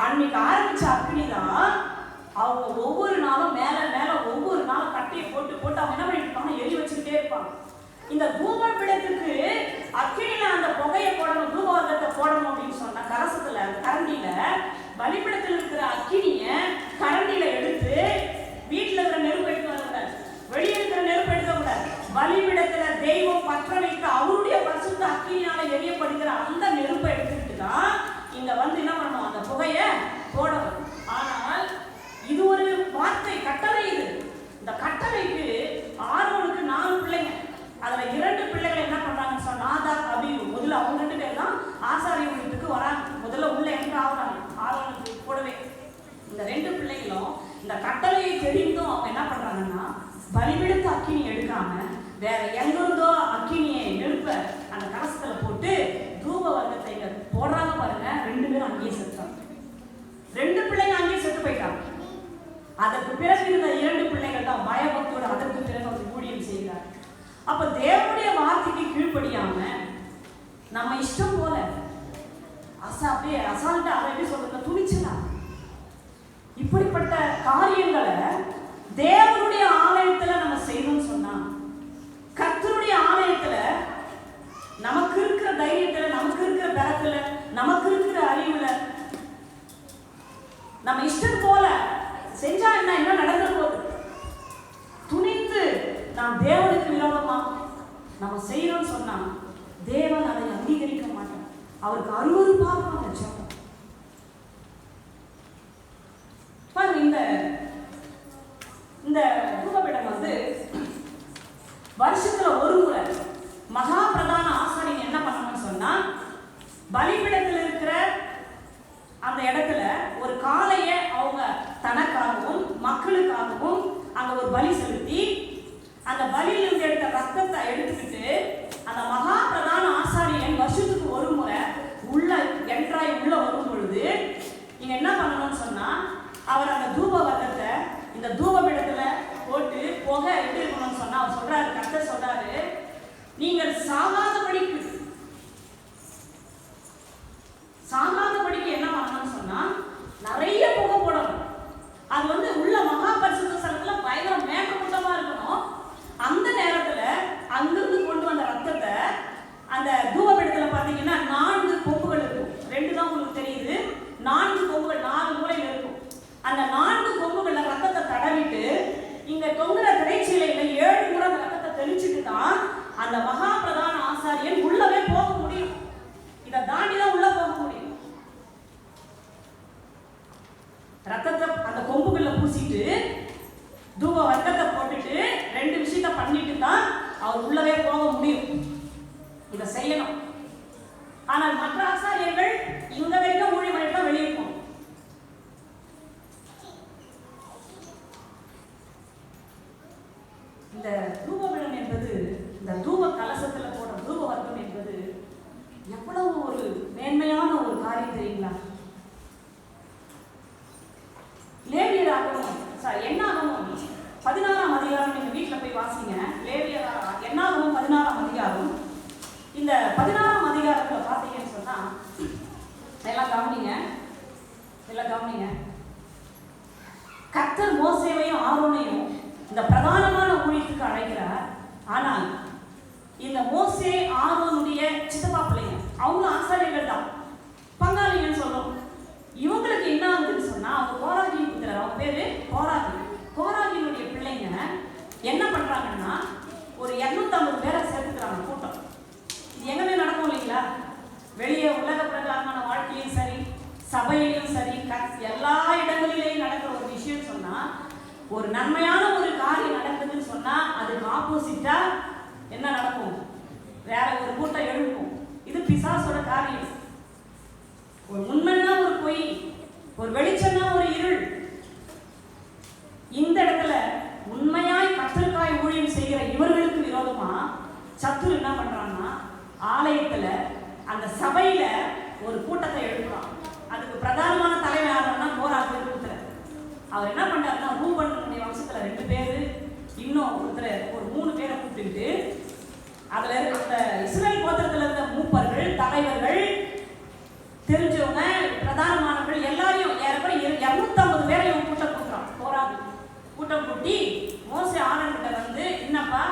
அன்னைக்கு ஆரம்பிச்ச அக்கினி தான் அவங்க ஒவ்வொரு நாளும் மேல மேல ஒவ்வொரு நாளும் கட்டையை போட்டு போட்டு அவங்க என்ன பண்ணிட்டு இருப்பாங்க, எரி வச்சுக்கிட்டே இருப்பாங்க. இந்த தூபபீடத்துக்கு அக்கினியில அந்த புகையை போடணும், தூபவர்க்கத்தை போடணும் அப்படின்னு சொன்னா, கலசத்துல அந்த கரண்டியில பலிபீடத்தில் இருக்கிற அக்கினிய கரண்டியில எடுத்து வீட்டுல இருக்கிற நெருப்பு எடுத்து வரக்கூடாது, வெளியே இருக்கிற நெருப்பு எடுக்கக்கூடாது. பலிபீடத்துல தெய்வம் பற்ற வைக்க அவருடைய பரிசுத்த அக்கினியால எரியப்படுகிற அந்த நெருப்பை எடுத்துக்கிட்டு தான் இங்க வந்து என்ன பண்ணணும், அந்த புகைய போடணும். ஆனால் இது ஒரு வார்த்தை, கட்டளை. இது இந்த கட்டளைக்கு ஆரோனுக்கு 4 பிள்ளைங்க, அதுல 2 பிள்ளைகள் என்ன பண்றாங்கன்னு சொன்னா, நாதாப் அபீகு. முதல்ல அவங்க 2 பேர் தான் ஆசாரிய வீட்டுக்கு வராங்க, முதல்ல உள்ள என்ட்ரு ஆகுறாங்க ஆரோனுக்கு கூடவே. இந்த 2 பிள்ளை வேற எங்கிருந்தோ அக்கினியை நெருப்ப அந்த கலசத்துல போட்டு தூப வர்க்கத்தை இங்க போடுறாங்க பாருங்க. 2 பேரும் அங்கேயே செத்தாங்க. 2 பிள்ளைங்க அங்கேயே செத்து போயிட்டாங்க. அதற்கு பிறகு இருந்த 2 பிள்ளைகள் தான் பயபக்தியோட அதற்கு பிறகு அவர் ஊழியம் செய்கிறார். அப்ப தேவனுடைய வார்த்தைக்கு கீழ்ப்படியாம நம்ம இஷ்டம் போல அப்படியே அசால்ட்டா அதை எப்படி சொல்றது துணிச்சலா இப்படிப்பட்ட காரியங்களை தேவனுடைய ஆலயத்துல நம்ம செய்யணும்னு சொன்னா, கர்த்தருடைய ஆலயத்துல நமக்கு இருக்கிற தைரியத்துல, நமக்கு இருக்கிற பலத்துல, நமக்கு இருக்கிற அறிவுல நம்ம இஷ்டம் போல செஞ்சா என்ன நடந்துற போகுது? துணிந்து நாம் தேவனுக்கு விரோதமா நம்ம செய்யறோம்னு சொன்னா தேவன் அதை அங்கீகரிக்க மாட்டார். அவருக்கு அருவருப்பாக அந்த ஜெபம். பாருங்க, இந்த தூபபீடம் வந்து வருஷத்துல ஒரு முறை மகா பிரதான ஆசாரியன் என்ன பண்ணணும்னு சொன்னா, பலிபீடத்தில் இருக்கிற அந்த இடத்துல ஒரு காளைய அவங்க தனக்காகவும் மக்களுக்காகவும் அங்க ஒரு பலி செலுத்தி அந்த பலியிலிருந்து எடுத்த ரத்தத்தை எடுத்துக்கிட்டு அந்த மகா பிரதான ஆசாரியன் வருஷத்துக்கு ஒரு முறை உள்ள என்ட்ராய் உள்ள வரும் பொழுது நீங்க என்ன பண்ணணும்னு சொன்னா, அவர் அந்த தூப வர்க்கத்தை இந்த தூபபீடத்துல போட்டு புகை எப்படி இருக்கணும்னு சொன்னா அவர் சொல்றாரு, கர்த்தர் சொல்றாரு, நீங்கள் சாகாதபடிக்கு என்ன பண்ணணும்னு சொன்னா நிறைய புகை போடணும். அது வந்து உள்ள மகா பரிசுத்த ஸ்தலத்துல பயங்கர மேகமூட்டமா இருக்கணும். அந்த நேரத்துல அங்கிருந்து கொண்டு வந்த ரத்தத்தை அந்த தூபபீடத்துல பாத்தீங்கன்னா 4 கொம்புகள் இருக்கும். 2 தான் உங்களுக்கு தெரியுது. 4 கொம்புகள் 4 மூலையில இருக்கும். அந்த 4 கொம்புகள்ல ரத்தத்தை தடவிட்டு இங்க தொங்குற திரைச்சீலையில 7 முறை ரத்தத்தை தெளிச்சுட்டு தான் அந்த மகா பிரதான ஆசாரியன் உள்ளவே போக முடியும். இதை தாண்டி தான் உள்ள போக முடியும். ரத்தத்தை அந்த கொம்புகள்ல பூசிட்டு தூப வர்க்கத்தை போட்டுட்டு 2 விஷயத்த பண்ணிட்டு தான் அவர் உள்ளவே போக முடியும். இதை செய்யணும். ஆனால் மற்ற ஆசாரியர்கள் இங்க வரைக்கும் ஊழியம் பண்ணிட்டு தான் வெளியே போகணும். இந்த தூபபீடம் என்பது, இந்த தூப கலசத்துல போடுற தூப வர்க்கம் என்பது எவ்வளவு ஒரு மேன்மையான ஒரு காரியம் தெரியுங்களா? லேவியராகவும் என்னாகவும் 16ஆம் அதிகாரம் நீங்க வீட்டுல போய் வாசிங்க. என்னாகவும் 16ஆம் அதிகாரம். இந்த 16ஆம் அதிகாரத்துல பாத்தீங்கன்னு சொன்னா எல்லாம் கவனிங்க. கர்த்தர் மோசேவையும் ஆரோனையும் இந்த பிரதானமான ஊழியத்துக்கு அழைக்கிறார். ஆனால் இந்த மோசே ஆரோனுடைய சித்தப்பா பிள்ளைங்க அவங்க ஆசாரியர்கள் தான், பங்காளிகள் சொல்லும். இவங்களுக்கு என்ன ஆகுதுன்னு சொன்னா, அவங்க கோராகியின் புத்திரர், அவங்க பேரு கோராகியினுடைய பிள்ளைங்க என்ன பண்றாங்கன்னா ஒரு 250 பேரை சேர்த்துக்கிறாங்க கூட்டம். இது எங்கவே நடக்கும் இல்லைங்களா? வெளியே உலக பிரகாரமான வாழ்க்கையும் சரி, சபையிலையும் சரி, எல்லா இடங்களிலேயும் நடக்கிற ஒரு விஷயம் சொன்னா, ஒரு நன்மையான ஒரு காரியம் நடக்குதுன்னு சொன்னா அதுக்கு ஆப்போசிட்டா என்ன நடக்கும்? வேற ஒரு கூட்டம் எழுப்பும். இது பிசாசோட காரியம். ஒரு உண்மைன்னா ஒரு பொய், ஒரு வெளிச்சம்னா ஒரு இருள். இந்த இடத்துல உண்மையாய் கர்த்தருக்காய் ஊழியம் செய்கிற இவர்களுக்கு விரோதமா சத்துரு என்ன பண்றான்னா, ஆலயத்துல அந்த சபையில ஒரு கூட்டத்தை எழுப்புறான். அதுக்கு பிரதானமான தலைவர் யாருன்னா கோராகு இருக்கிறார். அவர் என்ன பண்றாருன்னா, ரூபனுடைய வம்சத்துல 2 பேரு, இன்னும் ஒருத்தர் ஒரு 3 பேரை கூப்பிட்டு அதுல இருக்க இஸ்ரேல் கோத்திரத்துல இருந்த மூப்பர்கள், தலைவர்கள், தெரிஞ்சவங்க, பிரதானமானவர்கள் எல்லாரையும் ஏறக்குறைய 250 பேரையும் கூட்டம் கூட்டுறான். கோராகு கூட்டம் கூட்டி மோசே ஆரோன்கிட்ட வந்து, என்னப்பா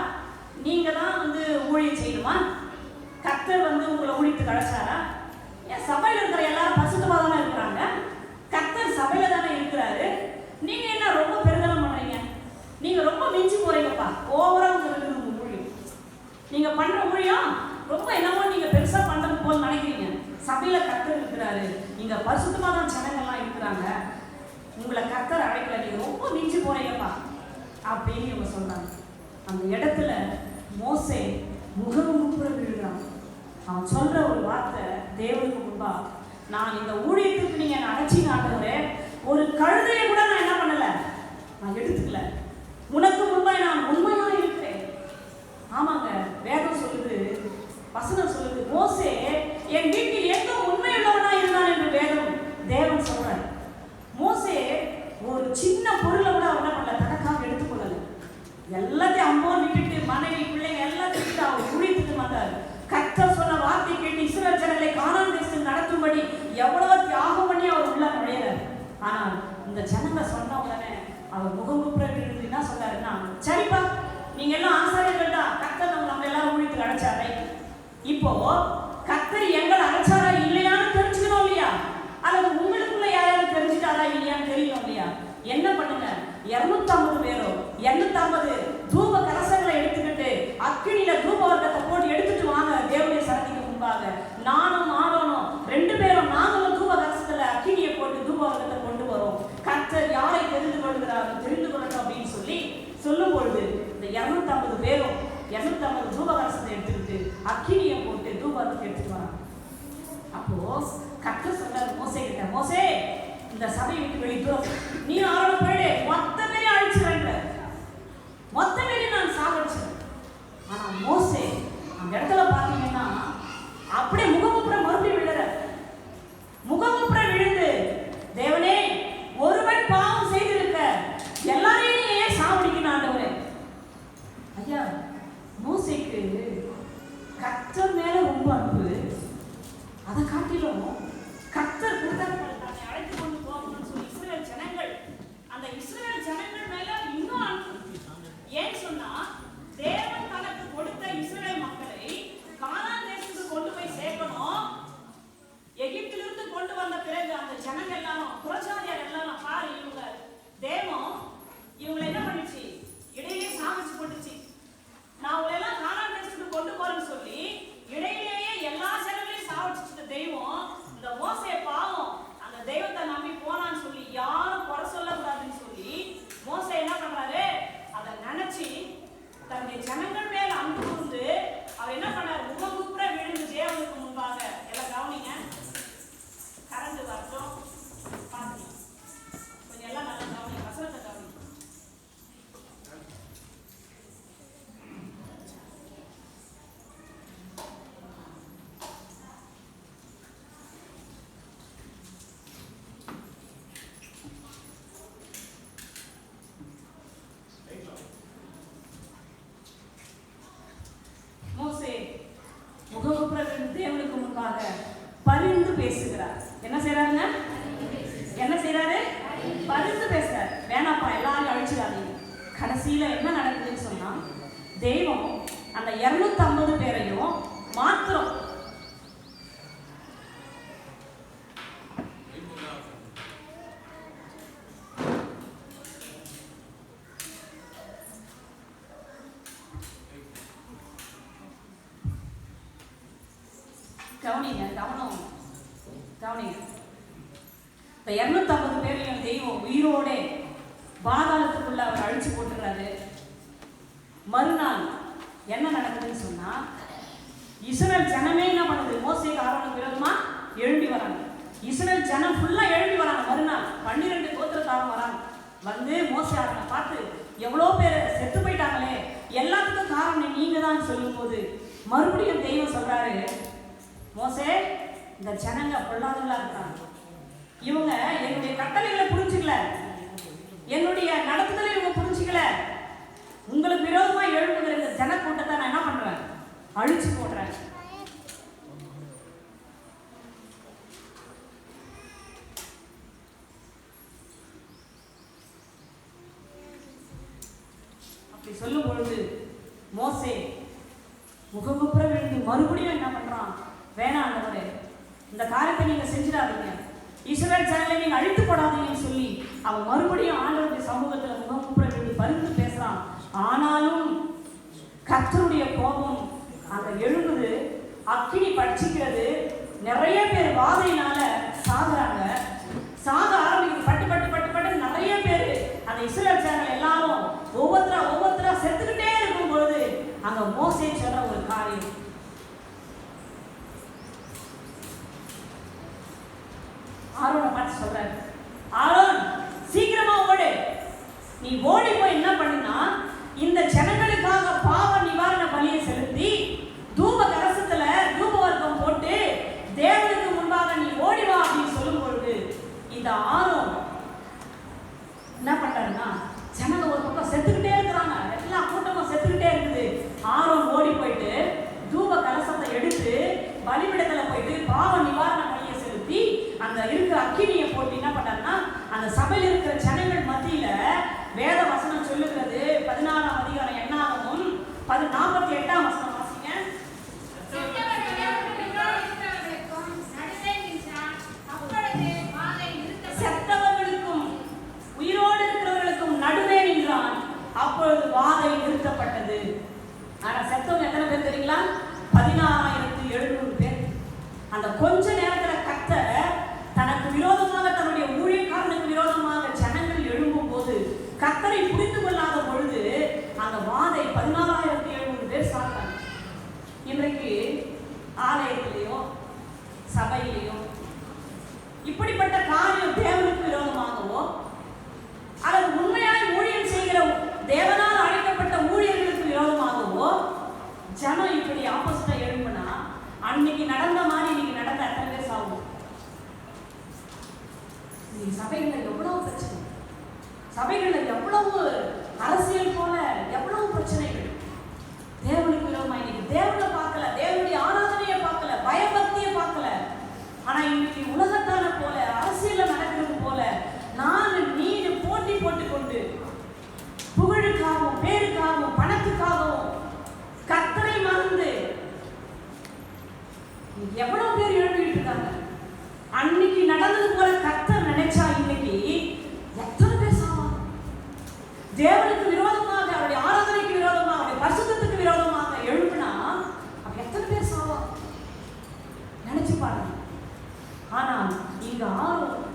நீங்க தான் வந்து ஊழியம் செய்யணுமா? கர்த்தர் வந்து உங்களை ஊழியத்துக்கு அழைச்சாரா? என் சபையில இருக்கிற எல்லாரும் பரிசுத்தமா தானே இருக்கிறாங்க. கர்த்தர் சபையில தானே இருக்கிறாரு. நீங்க என்ன ரொம்ப பெருதனம் பண்றீங்க? நீங்க ரொம்ப மிஞ்சி போறீங்கப்பா. ஓவரா உங்களுக்கு ஊழியம், நீங்க பண்ற ஊழியம் ரொம்ப என்னமோ நீங்க பெருசா பண்றது போல் நினைக்கிறீங்க. சபையில கர்த்தர் இருக்கிறாரு, நீங்க பரிசுத்தமான ஜனங்கள்லாம் இருக்கிறாங்க, உங்களை கர்த்தர் அழைக்கல, நீங்க ரொம்ப மிஞ்சி போறீங்கப்பா அப்படின்னு இவங்க சொல்றாங்க. அந்த இடத்துல மோசே முகமுப்புற விழுகிறான். அவன் சொல்ற ஒரு வார்த்தை தேவனுக்கு முன்பா, நான் இந்த ஊழியத்துக்கு நீங்க அழைச்சிங்க ஆண்டவரே, ஒரு கழுதையை கூட நான் என்ன பண்ணல, நான் எடுத்துக்கல. உனக்கு முன்பாய் நான் உண்மையா இருக்கிறேன். ஆமா, என்ன பண்ணுங்க, 250 பேரும் 250 தூப கலசங்களை எடுத்துக்கிட்டு அக்கினியில தூப வர்க்கத்தை போட்டு எடுத்துட்டு வாங்க தேவனுடைய சன்னதிக்கு முன்பாக. நானும் ஆரோனும் 2 பேரும் நாங்களும் தூப கலசத்துல அக்கினியை போட்டு தூப வர்க்கத்தை கொண்டு வரோம். கர்த்தர் யாரை தெரிந்து கொள்கிறாரோ தெரிந்து கொள்ளட்டும் அப்படின்னு சொல்லும் பொழுது இந்த 250 பேரும் 250 தூப கலசத்தை எடுத்துக்கிட்டு அக்கினியை போட்டு தூப வர்க்கத்தை எடுத்துட்டு வராங்க. அப்போ கர்த்தர் சொன்னார் மோசே கிட்ட, மோசே இந்த சபையை விட்டு வெளியே நீ ஆரோட போயிடு, மொத்த பேரையும் அழிச்சிடுற, மொத்த பேரையும் நான் சாகடிச்சிடுறேன். ஆனா மோசே அந்த இடத்துல பாத்தீங்கன்னா அப்படியே முகமுப்புற மறுபடியும் விழுற, முகமுப்புற விழுந்து, தேவனே ஒருவன் பாவம் செய்திருக்க எல்லாரையும் ஏன் சாவடிக்கணும் ஆண்டவரே. ஐயா, மோசேக்கு கர்த்தர் மேல ரொம்ப அன்பு. அதை காட்டிலும் கர்த்தர் தன்னை அழைத்து கொண்டு போகணும்னு சொல்லி இஸ்ரவேல் ஜனங்கள், அந்த இஸ்ரவேல் ஜனங்கள் மேல இன்னும் அன்பு. ஏன்னு சொன்னா தேவன் தனக்கு கொடுத்த இஸ்ரவேல் மக்களை கானான் தேசத்துக்கு கொண்டு போய் சேர்க்கணும். எகிப்திலிருந்து கொண்டு வந்த பிறகு அந்த ஜனங்கள் எல்லாரும் புறஜாதியார் எல்லாரும் பாரு, இவங்க தேவம் இவங்களை என்ன பண்ணிச்சு, இடையிலே சாமிச்சு போட்டுச்சு. நான் உங்களை எல்லாம் கானான் தேசத்துக்கு கொண்டு போறேன்னு சொல்லி இடையிலேயே எல்லா ஜனங்களையும் சாவடிச்சுட்ட தெய்வம் இந்த மோசே பாவம் அந்த தெய்வத்தை நம்பி போனான்னு சொல்லி யாரும் குறை சொல்லக்கூடாதுன்னு சொல்லி மோசே என்ன பண்றாரு, அதை நினைச்சு தன்னுடைய ஜனங்கள் மேல அன்பு கூர்ந்து அவர் என்ன பண்ணாரு, முகமுப்புற விழுந்து தேவனுக்கு முன்பாக. எல்லாம் கவனிங்க, கரண்ட் வரட்டும் பாருங்க, கொஞ்சம் எல்லாம் நல்லா கவனிங்க, வசனத்தை கவனிங்க. தேவனுக்கு முன்பாக பரிந்து பேசுகிறார். என்ன செய்யறாருங்க, என்ன செய்யறாரு, பரிந்து பேசுறாரு. வேணாப்பா எல்லாரையும் அழிச்சிடாதீங்க. கடைசியில என்ன நடக்குதுன்னு சொன்னா தெய்வம் அந்த 250 பேரையும் மாத்திரம் கவனிங்க, கவனிங்க. இந்த 250 பேரையும் தெய்வம் உயிரோட பாதாளத்துக்குள்ள அவர் அழிச்சு போட்டுறாரு. மறுநாள் என்ன நடக்குதுன்னு சொன்னா இஸ்ரவேல் ஜனமே என்ன பண்ணுது, மோசேக்கு ஆரோனுக்கு விரோதமா எழும்பி வராங்க. இஸ்ரவேல் ஜனம் ஃபுல்லா எழும்பி வராங்க. மறுநாள் 12 கோத்திரக்காரங்க வராங்க. வந்து மோசே ஆரோனை பார்த்து, எவ்வளோ பேர் செத்து போயிட்டாங்களே, எல்லாத்துக்கும் காரணம் நீங்க தான் சொல்லும் போது மறுபடியும் தெய்வம் சொல்றாரு, மோசே இந்த ஜனங்க பொல்லாதவங்களா இருக்காங்க, இவங்க என்னுடைய கட்டளைகளை புரிஞ்சுக்கல, என்னுடைய நடத்துதலை இவங்க புரிஞ்சுக்கல, உங்களுக்கு விரோதமா எழுப்புகிற இந்த ஜன கூட்டத்தை நான் என்ன பண்றேன், அழிச்சு போடுறேன். அப்படி சொல்லும் பொழுது மோசே முகமுப்புற விழுந்து மறுபடியும் என்ன பண்றான், வேணாம் ஆண்டவரே, இந்த காரியத்தை நீங்க செஞ்சிடாதீங்க, இஸ்ரவேல் ஜனங்களை நீங்க அழித்து போடாதீங்கன்னு சொல்லி அவன் மறுபடியும் ஆண்டவருடைய சமூகத்துல முகமுப்புற விழுந்து பரிந்து பேசுறான். ஆனாலும் கர்த்தருடைய கோபம் அங்க எழும்புது, அக்கினி பட்சிக்கிறது, நிறைய பேர் வாதையினால சாகுறாங்க, சாக ஆரம்பிக்குது. பட்டு பட்டு பட்டு பட்டு நிறைய பேர் அந்த இஸ்ரவேல் ஜனங்கள் எல்லாரும் ஒவ்வொருத்தரா செத்துக்கிட்டே இருக்கும் பொழுது அங்க மோசே சொல்ற ஒரு காரியம், ஆரோனை பார்த்து சொல்றாரு, ஆரோன் சீக்கிரமா ஓடு, நீ ஓடி போய் என்ன பண்ணுனா இந்த ஜனங்களுக்காக பாவ நிவாரண பலியை செலுத்தி தூப கலசத்துல தூப வர்க்கம் போட்டு தேவனுக்கு முன்பாக நீ ஓடி வா அப்படின்னு சொல்லும் பொழுது இந்த ஆரோன் என்ன பண்றாருன்னா, ஜனங்க ஒரு பக்கம் செத்துக்கிட்டே இருக்கிறாங்க, எல்லா கூட்டமும் செத்துக்கிட்டே இருக்குது. ஆரோன் ஓடி போயிட்டு தூப கலசத்தை எடுத்து பலிபீடத்துல போயிட்டு பாவ நிவாரண பலியை செலுத்தி அங்க இருக்கிற அக்கினியை போட்டு என்ன பண்ணாருன்னா அந்த சபையில் இருக்கிற ஜனங்கள் மத்தியில வேத வசனம் சொல்லுகிறது. 14ஆம் அதிகாரம் எண்ணாகமும் 48ஆம் வசனம் வாசிங்க. செத்தவர்களுக்கும் உயிரோடு அந்த கொஞ்ச நேரத்துல கர்த்தர் தனக்கு விரோதமாக, தன்னுடைய ஊழியக்காரனுக்கு விரோதமாக ஜனங்கள் எழும்பும் போது கர்த்தரை புரிந்து கொள்ளாத பொழுது அந்த வாதை 14,700 பேர் சாப்பிட்டாங்க. இன்றைக்கு ஆலயத்திலேயோ சபையிலேயோ இப்படிப்பட்ட காரியம் தேவனுக்கு விரோதமாகவோ அல்லது உண்மையாய் ஊழியம் செய்கிற தேவனால் அழைக்கப்பட்ட ஊழியர்களுக்கு விரோதமாகவோ ஜனம் இப்படி ஆப்போசிட்டா எழுப்புனா அன்னைக்கு நடந்த மாதிரி இன்னைக்கு நடந்த எத்தனை பேர் சாகும்? சபைகள்ல எவ்வளவு பிரச்சனை, சபைகள்ல எவ்வளவு அரசியல் போல எவ்வளவு பிரச்சனைகள். தேவனுக்கு விரோதமா இன்னைக்கு தேவனை பார்க்கல, தேவனுடைய ஆராதனையை பார்க்கல, பயபக்தியை பார்க்கல. ஆனா இன்னைக்கு உலகத்தான போல அரசியல்ல நடக்கிறது போல நான் நீடு போட்டி போட்டுக்கொண்டு புகழுக்காகவும் பேருக்காகவும் பணத்துக்காகவும் கர்த்தரை மறந்து எவ்வளவு பேர் எழுதிட்டு இருக்காங்க. அன்னைக்கு நடந்தது போல கர்த்தர் நினைச்சா இன்னைக்கு எத்தனை பேர் சாவாங்க? தேவனுக்கு விரோதமாக, அவருடைய ஆராதனைக்கு விரோதமாக, அவருடைய பரிசுத்தத்துக்கு விரோதமாக எழுப்பினா அப்ப எத்தனை பேர் சாவாங்க? நினைச்சு பாருங்க. ஆனால் இங்க ஆரோன்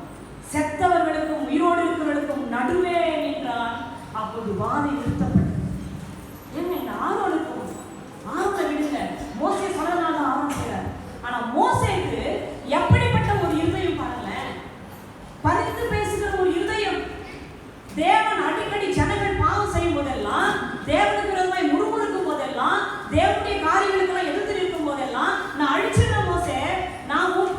செத்தவர்களுக்கும் உயிரோடு இருக்கிறவர்களுக்கும் நடுவே நின்றான். அப்போது வாதை நிறுத்தப்பட்டது. என்ன ஆரோனுக்கும் ஆரோனை விடுங்க, மோசே சொன்னதுனால ஆரோன் செய்றார். ஆனா மோசேக்கு எப்படிப்பட்ட ஒரு இருதயம் பாருங்களேன், பரிந்து பேசுகிற ஒரு இருதயம். தேவன் அடிக்கடி ஜனங்கள் பாவம் செய்யும் போதெல்லாம், தேவனுக்கு விரோதமாய் முறுமுறுக்கும் போதெல்லாம், தேவனுடைய காரியங்களுக்கெல்லாம் எதிர்த்து நிற்கும் போதெல்லாம் நான் அழிச்சிருந்த மோசே, நான் உன்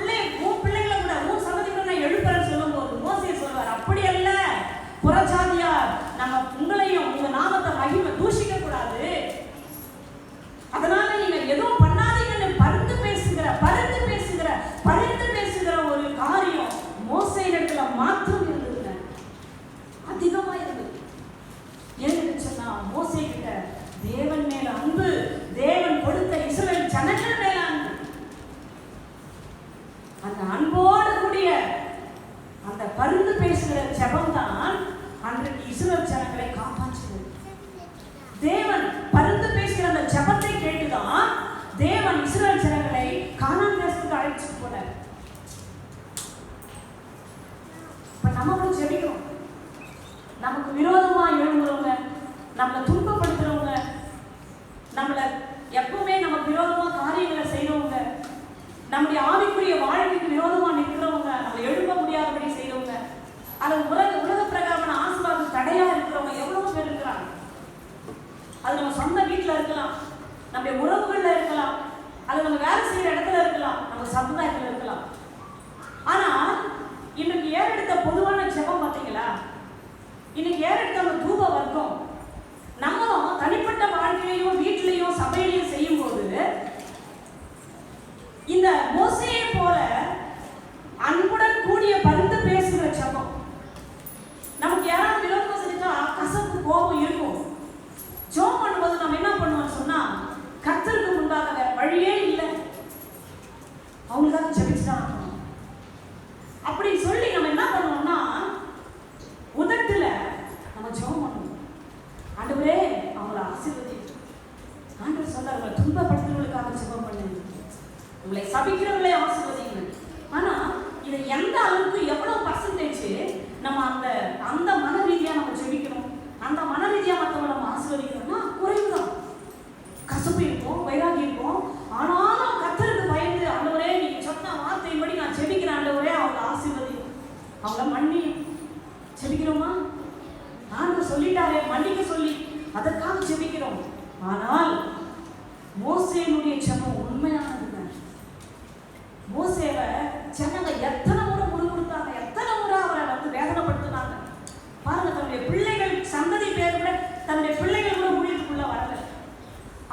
பிள்ளைகளை கூட உன் சந்ததிகளை நான் எழுப்புறேன்னு சொல்லும் போது மோசே சொல்வார், அப்படி அல்ல புறஜாதியார் நம்ம உங்களையும் உங்க நாமத்தை மகிமை தூஷிக்க கூடாது, அதனால நீங்க எதுவும் பண்ணாதீங்கன்னு பரிந்து பேசுகிற ஒரு காரியம் மோசே இடத்துல மாற்றம் இருந்ததுங்க, அதிகமா இருந்தது. ஏன்னு சொன்னா மோசே கிட்ட தேவன் மேல அன்பு, தேவன் கொடுத்த இஸ்ரவேல் ஜனங்கள் மேல அன்பு. அந்த அன்போடு கூடிய அந்த பரிந்து பேசுகிற ஜெபம் தான் அன்றைக்கு இஸ்ரவேல் ஜனங்களை காப்பாற்றினது. தேவன் பரிந்து பேசுகிற அந்த ஜெபத்தை கேட்டுதான் தேவன் இஸ்ரவேல் ஜனங்களை கானான் தேசத்துக்கு அழைச்சிட்டு போனார். இப்ப நம்ம ஜெபிக்கிறோம், நமக்கு விரோதமா எழும்புறவங்க, நம்மளை துன்பப்படுத்துறவங்க, நம்மளை எப்பவுமே நமக்கு விரோதமா காரியங்களை செய்யறவங்க, நம்முடைய ஆவிக்குரிய வாழ்க்கைக்கு விரோதமா நிற்கிறவங்க, நம்மளை எழுப்ப முடியாதபடி செய்யறவங்க, அது உலக பிரகாரமான ஆசீர்வாதம் தடையா இருக்கிறவங்க எவ்வளவு பேர் இருக்கிறாங்க. அது நம்ம சொந்த வீட்டுல இருக்கலாம், நம்முடைய உறவுகள்ல இருக்கலாம், அது நம்ம வேலை செய்யற இடத்துல இருக்கலாம், நம்ம சமுதாயத்துல இருக்கலாம். ஆனா இன்னைக்கு ஏறெடுத்த பொதுவான ஜெபம் பார்த்தீங்களா? இன்னைக்கு ஏறெடுத்த அந்த தூப வர்க்கம் நம்மளும் தனிப்பட்ட வாழ்க்கையிலையும் வீட்டிலையும் சபையிலையும் செய்யும் போது இந்த மோசேயை போல அன்புடன் கூடிய பரிந்து பேசுகிற ஜெபம். நமக்கு யாராவது விரோதம் செஞ்சா கசப்பு கோபம் இருக்கும். ஜெபம் பண்ணும்போது நம்ம என்ன பண்ணுவோம் சொன்னா, கர்த்தருக்கு முன்பாக வேற வழியே இல்லை, அவங்களுக்காக ஜெபிச்சுதான் அப்படின்னு சொல்லி நம்ம என்ன பண்ணுவோம்னா உதட்டுல நம்ம ஜெபம் பண்ணுவோம். ஆண்டவரே அவங்களை ஆசீர்வதி. ஆண்டவர் சொல்றாங்க, துன்பப்படுத்துறவங்களுக்காக ஜெபம் பண்ணுங்க, உங்களை சபிக்கிறவங்களே ஆசீர்வதிங்க. ஆனா இதை எந்த அளவுக்கு எவ்வளவு பர்சன்டேஜ் நம்ம அந்த மன ரீதியா நம்ம ஜெபிக்கணும், அந்த மன ரீதியா மற்றவங்க நம்ம ஆசீர்வதிக்கணும்னா குறைவுதான். கசப்பு இருக்கும், வைராகி இருக்கும். ஆனாலும் கர்த்தருக்கு பயந்து ஆண்டவரே நீங்க சொன்ன வார்த்தையின்படி நான் ஜெபிக்கிறேன், ஆண்டவரே அவங்களை ஆசீர்வதிக்கும், அவங்கள மன்னியும். ஜெபிக்கிறோமா? ஆண்டவர் சொல்லிட்டாரே மன்னிக்க சொல்லி அதற்காக ஜெபிக்கிறோம். ஆனால் மோசேனுடைய ஜெபம் உண்மையானது. மோசேவை ஜனங்க எத்தனை முறை முறுமுறுத்தாங்க, எத்தனை முறை அவரை வேதனைப்படுத்தினாங்க பாருங்க. தன்னுடைய பிள்ளைகள் சந்ததி பேர் கூட, தன்னுடைய பிள்ளைகள் கூட ஊழியத்துக்குள்ள வரல.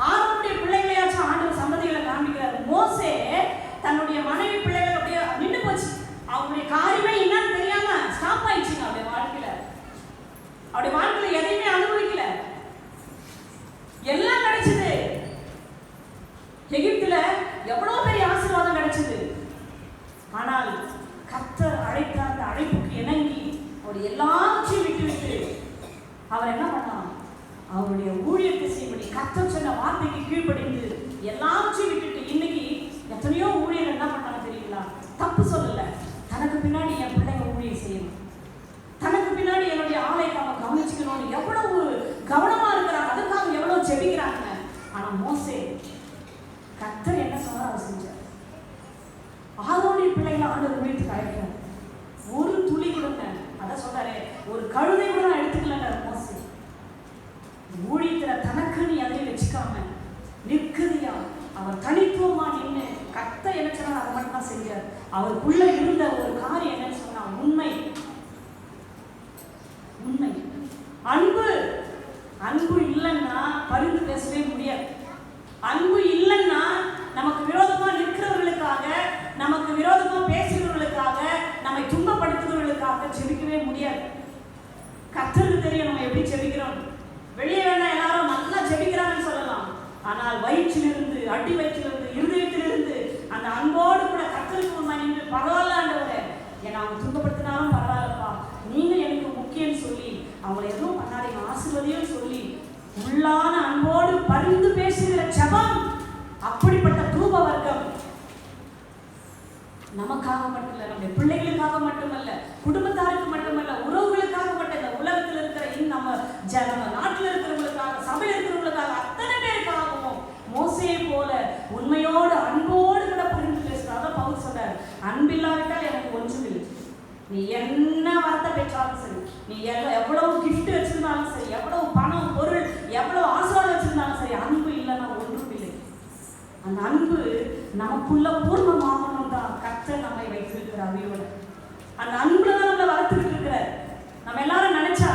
ஆரோனுடைய பிள்ளைகளையாச்சும் ஆண்டவர் சந்ததிகளை காண்பிக்கிறார். மோசே தன்னுடைய மனைவி பிள்ளைகள் அப்படியே நின்று போச்சு, அவங்களுடைய காரியமே என்னன்னு தெரியாம ஸ்டாப் ஆயிடுச்சுங்க. அவருடைய வாழ்க்கையில எதையுமே அனுபவிக்கல, எல்லாம் கிடைச்சது. எகிப்துல எவ்வளவு பெரிய ஆசீர்வாதம் கிடைச்சது. ஆனால் கர்த்தர் அழைத்த அந்த அழைப்புக்கு இணங்கி அவர் எல்லாத்தையும் விட்டு அவர் என்ன பண்ணார்? அவருடைய ஊழியத்தை செய்யும்படி கர்த்தர் சொன்ன வார்த்தைக்கு கீழ்ப்படிந்து எல்லாத்தையும் விட்டுட்டு இன்னைக்கு எத்தனையோ ஊழியர்கள் என்ன பண்ணாங்க தப்பு சொல்லல. தனக்கு பின்னாடி என் பிள்ளைங்க ஊழியம் செய்யணும், தனக்கு பின்னாடி என்னுடைய ஆலயத்தை அவன் கவனிச்சுக்கணும்னு எவ்வளவு கவனமா இருக்கிறாங்க, அதுக்காக எவ்வளவு ஜெபிக்கிறாங்க. ஆனா மோசே கர்த்தர் என்ன சொன்னார் அவர் செஞ்சார். ஆரோனிய பிள்ளைகளை ஆண்டவர் வீட்டுக்கு அழைக்கிறார். ஒரு துளி கொடுங்க, அதான் சொல்றாரு, ஒரு கழுதை கூட நான் எடுத்துக்கலங்க மோசே. ஊழியத்துல தனக்குன்னு எதையும் வச்சுக்காம நிற்குதியா அவர் தனித்துவமா நின்று கர்த்தர் என்ன சொன்னார் அதை மட்டும் தான் செஞ்சார். அவருக்குள்ள இருந்த ஒரு காரியம் என்னன்னு சொன்னா உண்மை, உண்மை, அன்பு. அன்பு இல்லைன்னா பரிந்து பேசவே முடியாது. அன்பு இல்லைன்னா நமக்கு விரோதமா நிற்கிறவர்களுக்காக, நமக்கு விரோதமா பேசுகிறவர்களுக்காக, நம்மை துன்பப்படுத்துகிறவர்களுக்காக ஜெபிக்கவே முடியாது. கர்த்தருக்கு தெரியும் நம்ம எப்படி ஜெபிக்கிறோம். வெளியே வேணா எல்லாரும் நல்லா ஜெபிக்கிறாங்கன்னு சொல்லலாம், ஆனால் வயிற்றிலிருந்து, அடி வயிற்றிலிருந்து, இருதயத்திலிருந்து அந்த அன்போடு கூட கர்த்தருக்கு முன்பாக நின்று பரவாயில்ல ஆண்டவரே, என்னை அவங்க துன்பப்படுத்தினாலும் பரவாயில்லப்பா, நீங்க எனக்கு முக்கியம் சொல்லி அவங்களை எதுவும் பண்ணாதீங்க ஆசீர்வதியும் சொல்லி உள்ளான அன்போடு பரிந்து பேசுகிற ஜெபம், அப்படிப்பட்ட தூப வர்க்கம் நமக்காக மட்டுமல்ல, நம்முடைய பிள்ளைகளுக்காக மட்டுமல்ல, குடும்பத்தாருக்கு மட்டுமல்ல, உறவுகளுக்காக மட்டும், இந்த உலகத்தில் இருக்கிற நம்ம நாட்டில் இருக்கிறவங்களுக்காக, சபையில் இருக்கிறவங்களுக்காக, அத்தனை பேருக்காகவும் மோசேயை போல உண்மையோடு அன்போடு கூட புரிந்து பேசுறாங்க. பவுல் சொல்றார், அன்பில்லாவிட்டால் எனக்கு ஒன்றுமில்லை. நீ என்ன வார்த்தை பெற்றாலும் சரி, நீ எவ்வளவு கிஃப்ட் வச்சிருந்தாலும் சரி, எவ்வளவு பணம் பொருள் எவ்வளவு ஆசீர்வாதம் வச்சிருந்தாலும் சரி, அன்பு இல்லைன்னா ஒன்றும் இல்லை. அந்த அன்பு நமக்குள்ள பூர்ணமாகணும் தான் கர்த்தர் நம்மை வைத்திருக்கிறார் அவையோட. அந்த அன்புல தான் நம்மளை வளர்த்துக்கிட்டு இருக்கிறார். நம்ம எல்லாரும் நினைச்சா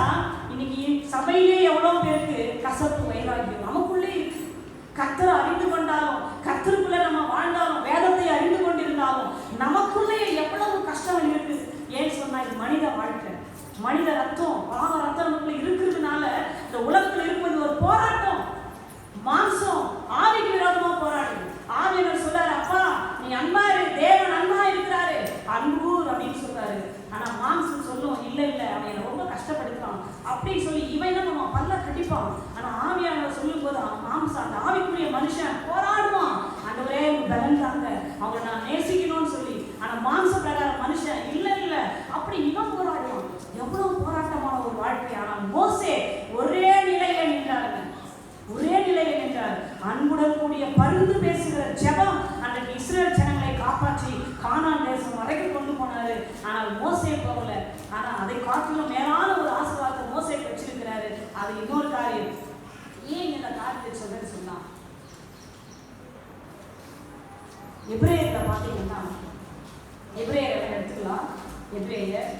இன்னைக்கு சபையிலே எவ்வளவு பேருக்கு கசப்பு வைராகியம் நமக்குள்ளே இருக்கு. கர்த்தரை அறிந்து கொண்டாலும், கர்த்தருக்குள்ள நம்ம வாழ்ந்தாலும், வேதத்தை அறிந்து கொண்டிருந்தாலும் நமக்குள்ளே எவ்வளவு கஷ்டம் இருக்கு. ஏன் சொன்னா இது மனித வாழ்க்கை, மனித ரத்தம், பாவ ரத்தம் நமக்குள்ள இருக்கிறதுனால இந்த உலகத்தில் இருப்பது ஒரு போராட்டம். மாம்சம் ஆவிக்கு விரோதமா போராடுது. ஆவியவர் சொல்றாரு, அப்பா நீ அன்பா இரு, தேவன் அன்பா இருக்கிறாரு, அன்பு அப்படின்னு சொல்றாரு. ஆனா மாம்சம் சொல்லும், இல்ல இல்ல அவன் என்ன ரொம்ப கஷ்டப்படுத்துறான் அப்படின்னு சொல்லி இவன் என்ன பண்ணுவான், பல்ல கட்டிப்பான். ஆனா ஆவியானவர் சொல்லும் போது மாம்சம், அந்த ஆவிக்குரிய மனுஷன் போராடுவான், ஆண்டவரே பலன் தாங்க, அவங்களை நான் நேசிக்கணும்னு சொல்லி. ஆனா மாம்ச பிரகார மனுஷன் இல்ல இல்ல அப்படி இவன் போராடுவான். எவ்வளவு போராட்டமான ஒரு வாழ்க்கை. ஆனால் மோசே ஒரே நிலையில நின்றாருங்க, ஒரே நிலையில நின்றார். அன்புடன் கூடிய பரிந்து பேசுகிற ஜெபம் அன்றைக்கு இஸ்ரேல் ஜனங்களை காப்பாற்றி கானான் தேசம் வரைக்கும் கொண்டு போனாரு. ஆனால் மோசே போகல. ஆனா அதை காட்டிலும் மேலான ஒரு ஆசீர்வாதத்தை மோசே வச்சிருக்கிறாரு. அது இன்னொரு காரியம். ஏன் இந்த காரியத்தை சொல்றேன்னு சொன்னா, எபிரேயர்ல பாத்தீங்கன்னா, எபிரேயரை எடுத்துக்கலாம். எபிரேயர்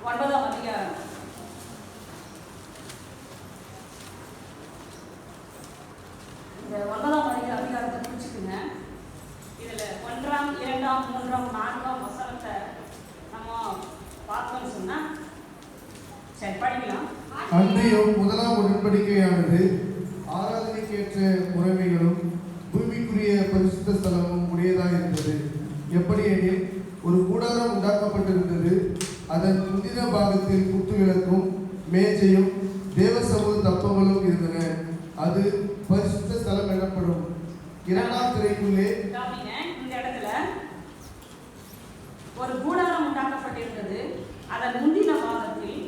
9ஆம் அதிகாரம். இந்த 9ஆம் அதிகாரத்தை புரிச்சுக்குங்க. இதுல 1ஆம் 2ஆம் 3ஆம் 4ஆம் வசனத்தை நம்ம பார்த்தோம்னு சொன்னா சரி படிக்கலாம். அன்றையும் முதலாம் உடன்படிக்கையானது ஆராதனைக்கேற்ற முறைமைகளும் பூமிக்குரிய பரிசுத்த ஸ்தலமும் உடையதாக இருந்தது. எப்படி எனில் ஒரு கூடாரம் உண்டாக்கப்பட்டிருந்தது. அதன் முந்தின பாகத்தில் குத்து விளக்கும் மேஜையும் தேவ சமூக தப்பங்களும் இருந்தன. அது பரிசுத்த ஸ்தலம் எனப்படும். 2ஆம் திரைக்குள்ளே இந்த இடத்துல ஒரு கூடாரம் உண்டாக்கப்பட்டிருந்தது. அதன் முந்தின பாகத்தில்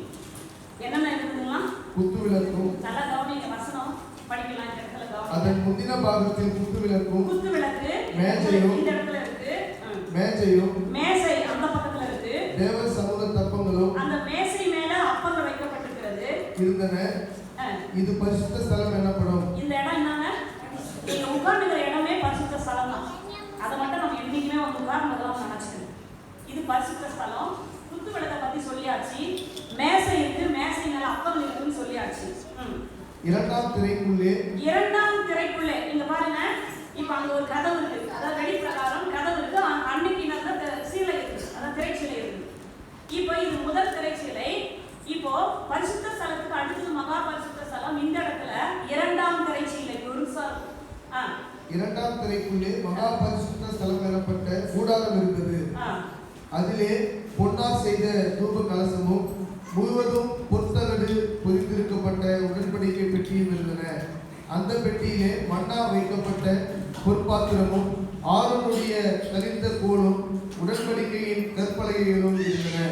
என்னென்ன இருக்குதுங்களா? குத்து விளக்கும். நல்லா கவனிங்க, வசனம் படிக்கலாம். இந்த இடத்துல கவனிங்க. அதன் முந்தின பாகத்தில் குத்து விளக்கும், குத்து விளக்கு மேஜையும், இந்த இடத்துல இருக்கு. மேஜையும், மேசை அந்த பக்கத்துல இருக்கு. தேவ சமூக தப்பங்களும் அந்த மேசை மேல அப்பங்கள் வைக்கப்பட்டிருக்கிறது இருந்தன. இது பரிசுத்த ஸ்தலம் எனப்படும். இந்த இடம் என்னங்க? நீங்க உட்கார்ந்துக்கிற இடமே பரிசுத்த ஸ்தலம் தான். அதை மட்டும் நம்ம என்னைக்குமே வந்து உட்கார்ந்ததெல்லாம் நினைச்சுக்கணும். இது பரிசுத்த ஸ்தலம். குத்து விளக்கை பத்தி சொல்லியாச்சு. மேசை இருக்கு, மேசை மேல அப்பங்கள் இருக்குன்னு சொல்லியாச்சு. 2ஆம் திரைக்குள்ளே, 2ஆம் திரைக்குள்ளே இங்க பாருங்க. இப்ப அங்க ஒரு கதவு இருக்கு, அதாவது வெடி பிரகாரம் கதவு இருக்கு. அன்னைக்கு சீலை இருக்கு, அதாவது திரைச்சீலை இருக்கு. இப்போ இது முதல் திரைச்சீலை. இப்போ பரிசுத்த ஸ்தலத்துக்கு அடுத்தது மகா பரிசுத்த ஸ்தலம். இந்த இடத்துல 2ஆம் திரைச்சீலை பெருசா இருக்கும். இரண்டாம் திரைக்குள்ளே மகா பரிசுத்த ஸ்தலம் எனப்பட்ட கூடாரம் இருந்தது. அதிலே பொன்னால் செய்த தூப கலசமும் முழுவதும் பொற்தகடு பொறித்திருக்கப்பட்ட உடன்படிக்கை பெட்டியும் இருந்தன. அந்த பெட்டியிலே மன்னா வைக்கப்பட்ட பொற்பாத்திரமும் ஆரோனுடைய கரிந்த கோலும் உடன்படிக்கையின் கற்பலகைகளும் இருந்தன.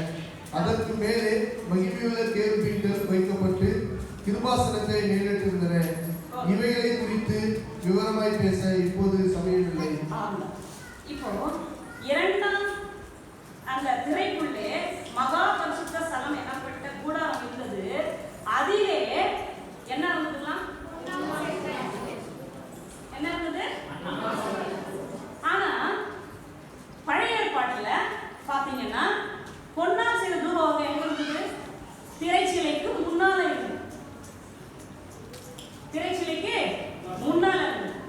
அதற்கு மேலே மகிமையுள்ள கேருபீன்கள் வைக்கப்பட்டு கிருபாசனத்தை நிலைநிறுத்திருந்தன. இவைகளை குறித்து விவரமாய் பேச இப்போது சமயமில்லை. இப்போ இரண்டாம் அந்த திரைக்குள்ளே மகா பரிசுத்த ஸ்தலம் எனப்பட்ட கூடாரம் இருந்தது. அதிலே என்ன இருந்ததுலாம்? என்ன இருந்தது? ஆனா பழைய ஏற்பாட்டுல பாத்தீங்கன்னா பொன்னால் செய்த தூபம் எங்க இருந்தது? திரைச்சிலைக்கு முன்னால இருந்தது. திரைச்சிலைக்கு முன்னால இருந்தது.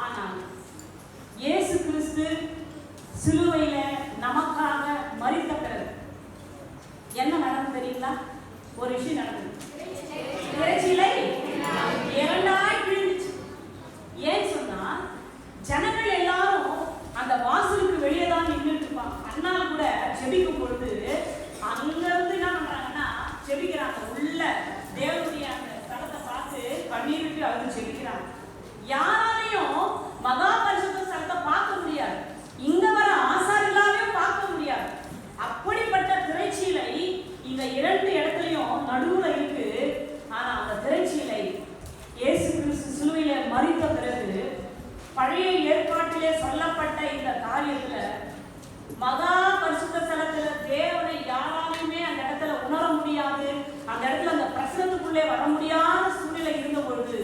ஆனால் இயேசு கிறிஸ்து சிலுவையில நமக்காக மரித்த பிறகு என்ன நடந்தது தெரியுங்களா? ஒரு விஷயம் நடந்தது. திரைச்சிலை இரண்டாய் பிரிந்துச்சு. ஏன் சொன்னா ஜனங்கள் எல்லாரும் அந்த வாசலுக்கு வெளியே தான் நின்றுட்டு இருப்பாங்க. அண்ணால் கூட ஜெபிக்கும் பொழுது அங்கிருந்து என்ன பண்றாங்கன்னா ஜெபிக்கிறாங்க. உள்ள தேவனுடைய அந்த ஸ்தலத்தை பார்த்து கண்ணீர் விட்டு அழுது ஜெபிக்கிறாங்க. யாராலையும் மகா பரிசுத்த ஸ்தலத்தை பார்க்க முடியாது. இங்க வர ஆசாரிகளாலையும் பார்க்க முடியாது. அப்படிப்பட்ட திரைச்சீலை இந்த இரண்டு இடத்துலயும் நடுவுல இருக்கு. ஆனா அந்த திரைச்சீலை இயேசு கிறிஸ்து சிலுவையில மரித்த பிறகு பழைய ஏற்பாட்டிலே சொல்லப்பட்ட இந்த காரியத்துல மகா பரிசுத்த ஸ்தலத்துல தேவனை யாராலையுமே அந்த இடத்துல உணர முடியாது. அந்த இடத்துல அந்த பிரசனத்துக்குள்ளே வர முடியாத சூழ்நிலை இருந்த பொழுது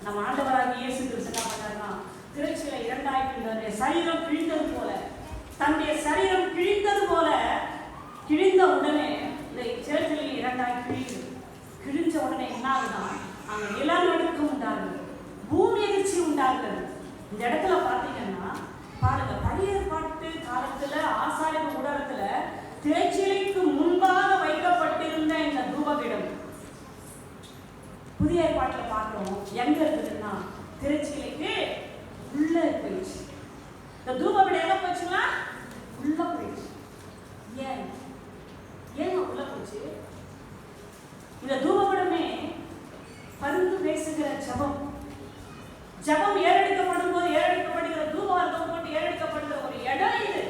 நம்ம ஆண்டவராகிய இயேசு கிறிஸ்து என்ன பண்ணாருன்னா திரைச்சீலை இரண்டாய் பிரிந்தது. சரீரம் கிழிந்தது போல, தன்னுடைய சரீரம் கிழிந்தது போல கிழிந்த உடனே இந்த திரைச்சீலை இரண்டாய் கிழிஞ்ச உடனே என்ன ஆகுதுன்னா அங்க நிலநடுக்கம் உண்டாகுது, பூமி அதிர்ச்சி உண்டாகுது. இந்த இடத்துல பாத்தீங்கன்னா பாருங்க, பழைய ஏற்பாட்டு காலத்துல ஆசாரிய கூடாரத்துல திரைச்சீலைக்கு முன்பாக வைக்கப்பட்டிருந்த இந்த தூபபீடம் புதிய ஏற்பாட்டுல பார்க்கிறோம் எங்க இருக்குதுன்னா திரைச்சீலைக்கு உள்ள போயிடுச்சு. இந்த தூபபீடம் எங்க போச்சுன்னா உள்ள போயிடுச்சு. ஏன் உள்ள போச்சு? இந்த தூபபீடமே பரிந்து பேசுகிற ஜபம். ஜபம் ஏறெடுக்கப்படும் போது ஏறெடுக்கப்படுகிற தூபவர்க்கம் போட்டு ஏறெடுக்கப்படுகிற ஒரு இடம் இது.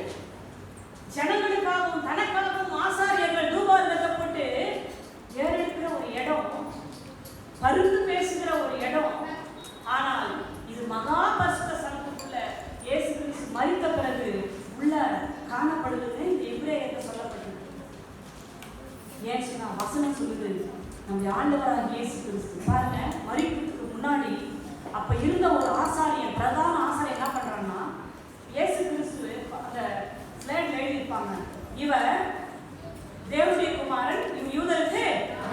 ஜனங்களுக்காகவும் தனக்காகவும் ஆசாரியர்கள் தூபவர்க்கத்தை போட்டு ஏறெடுக்கிற ஒரு இடம், பரிந்து பேசுகிற ஒரு இடம். ஆனால் இது மகா பரிசுத்த ஸ்தலத்துக்குள்ள இயேசு கிறிஸ்து மரித்த பிறகு உள்ள காணப்படுகிறது. இந்த எபிரேயத்தில் சொல்லப்பட்டது. ஏன் சொன்னா வசனம் சொல்லுது, நம்ம ஆண்டவராகிய இயேசு கிறிஸ்து பாருங்க, மரிக்கிறதுக்கு முன்னாடி அப்ப இருந்த ஒரு ஆசாரியன், பிரதான ஆசாரியன் என்ன பண்றான்னா இயேசு கிறிஸ்து அந்த ஸ்லைட்ல எழுதியிருப்பாங்க, இவர் தேவனுடைய குமாரன், இவன் யூதருக்கு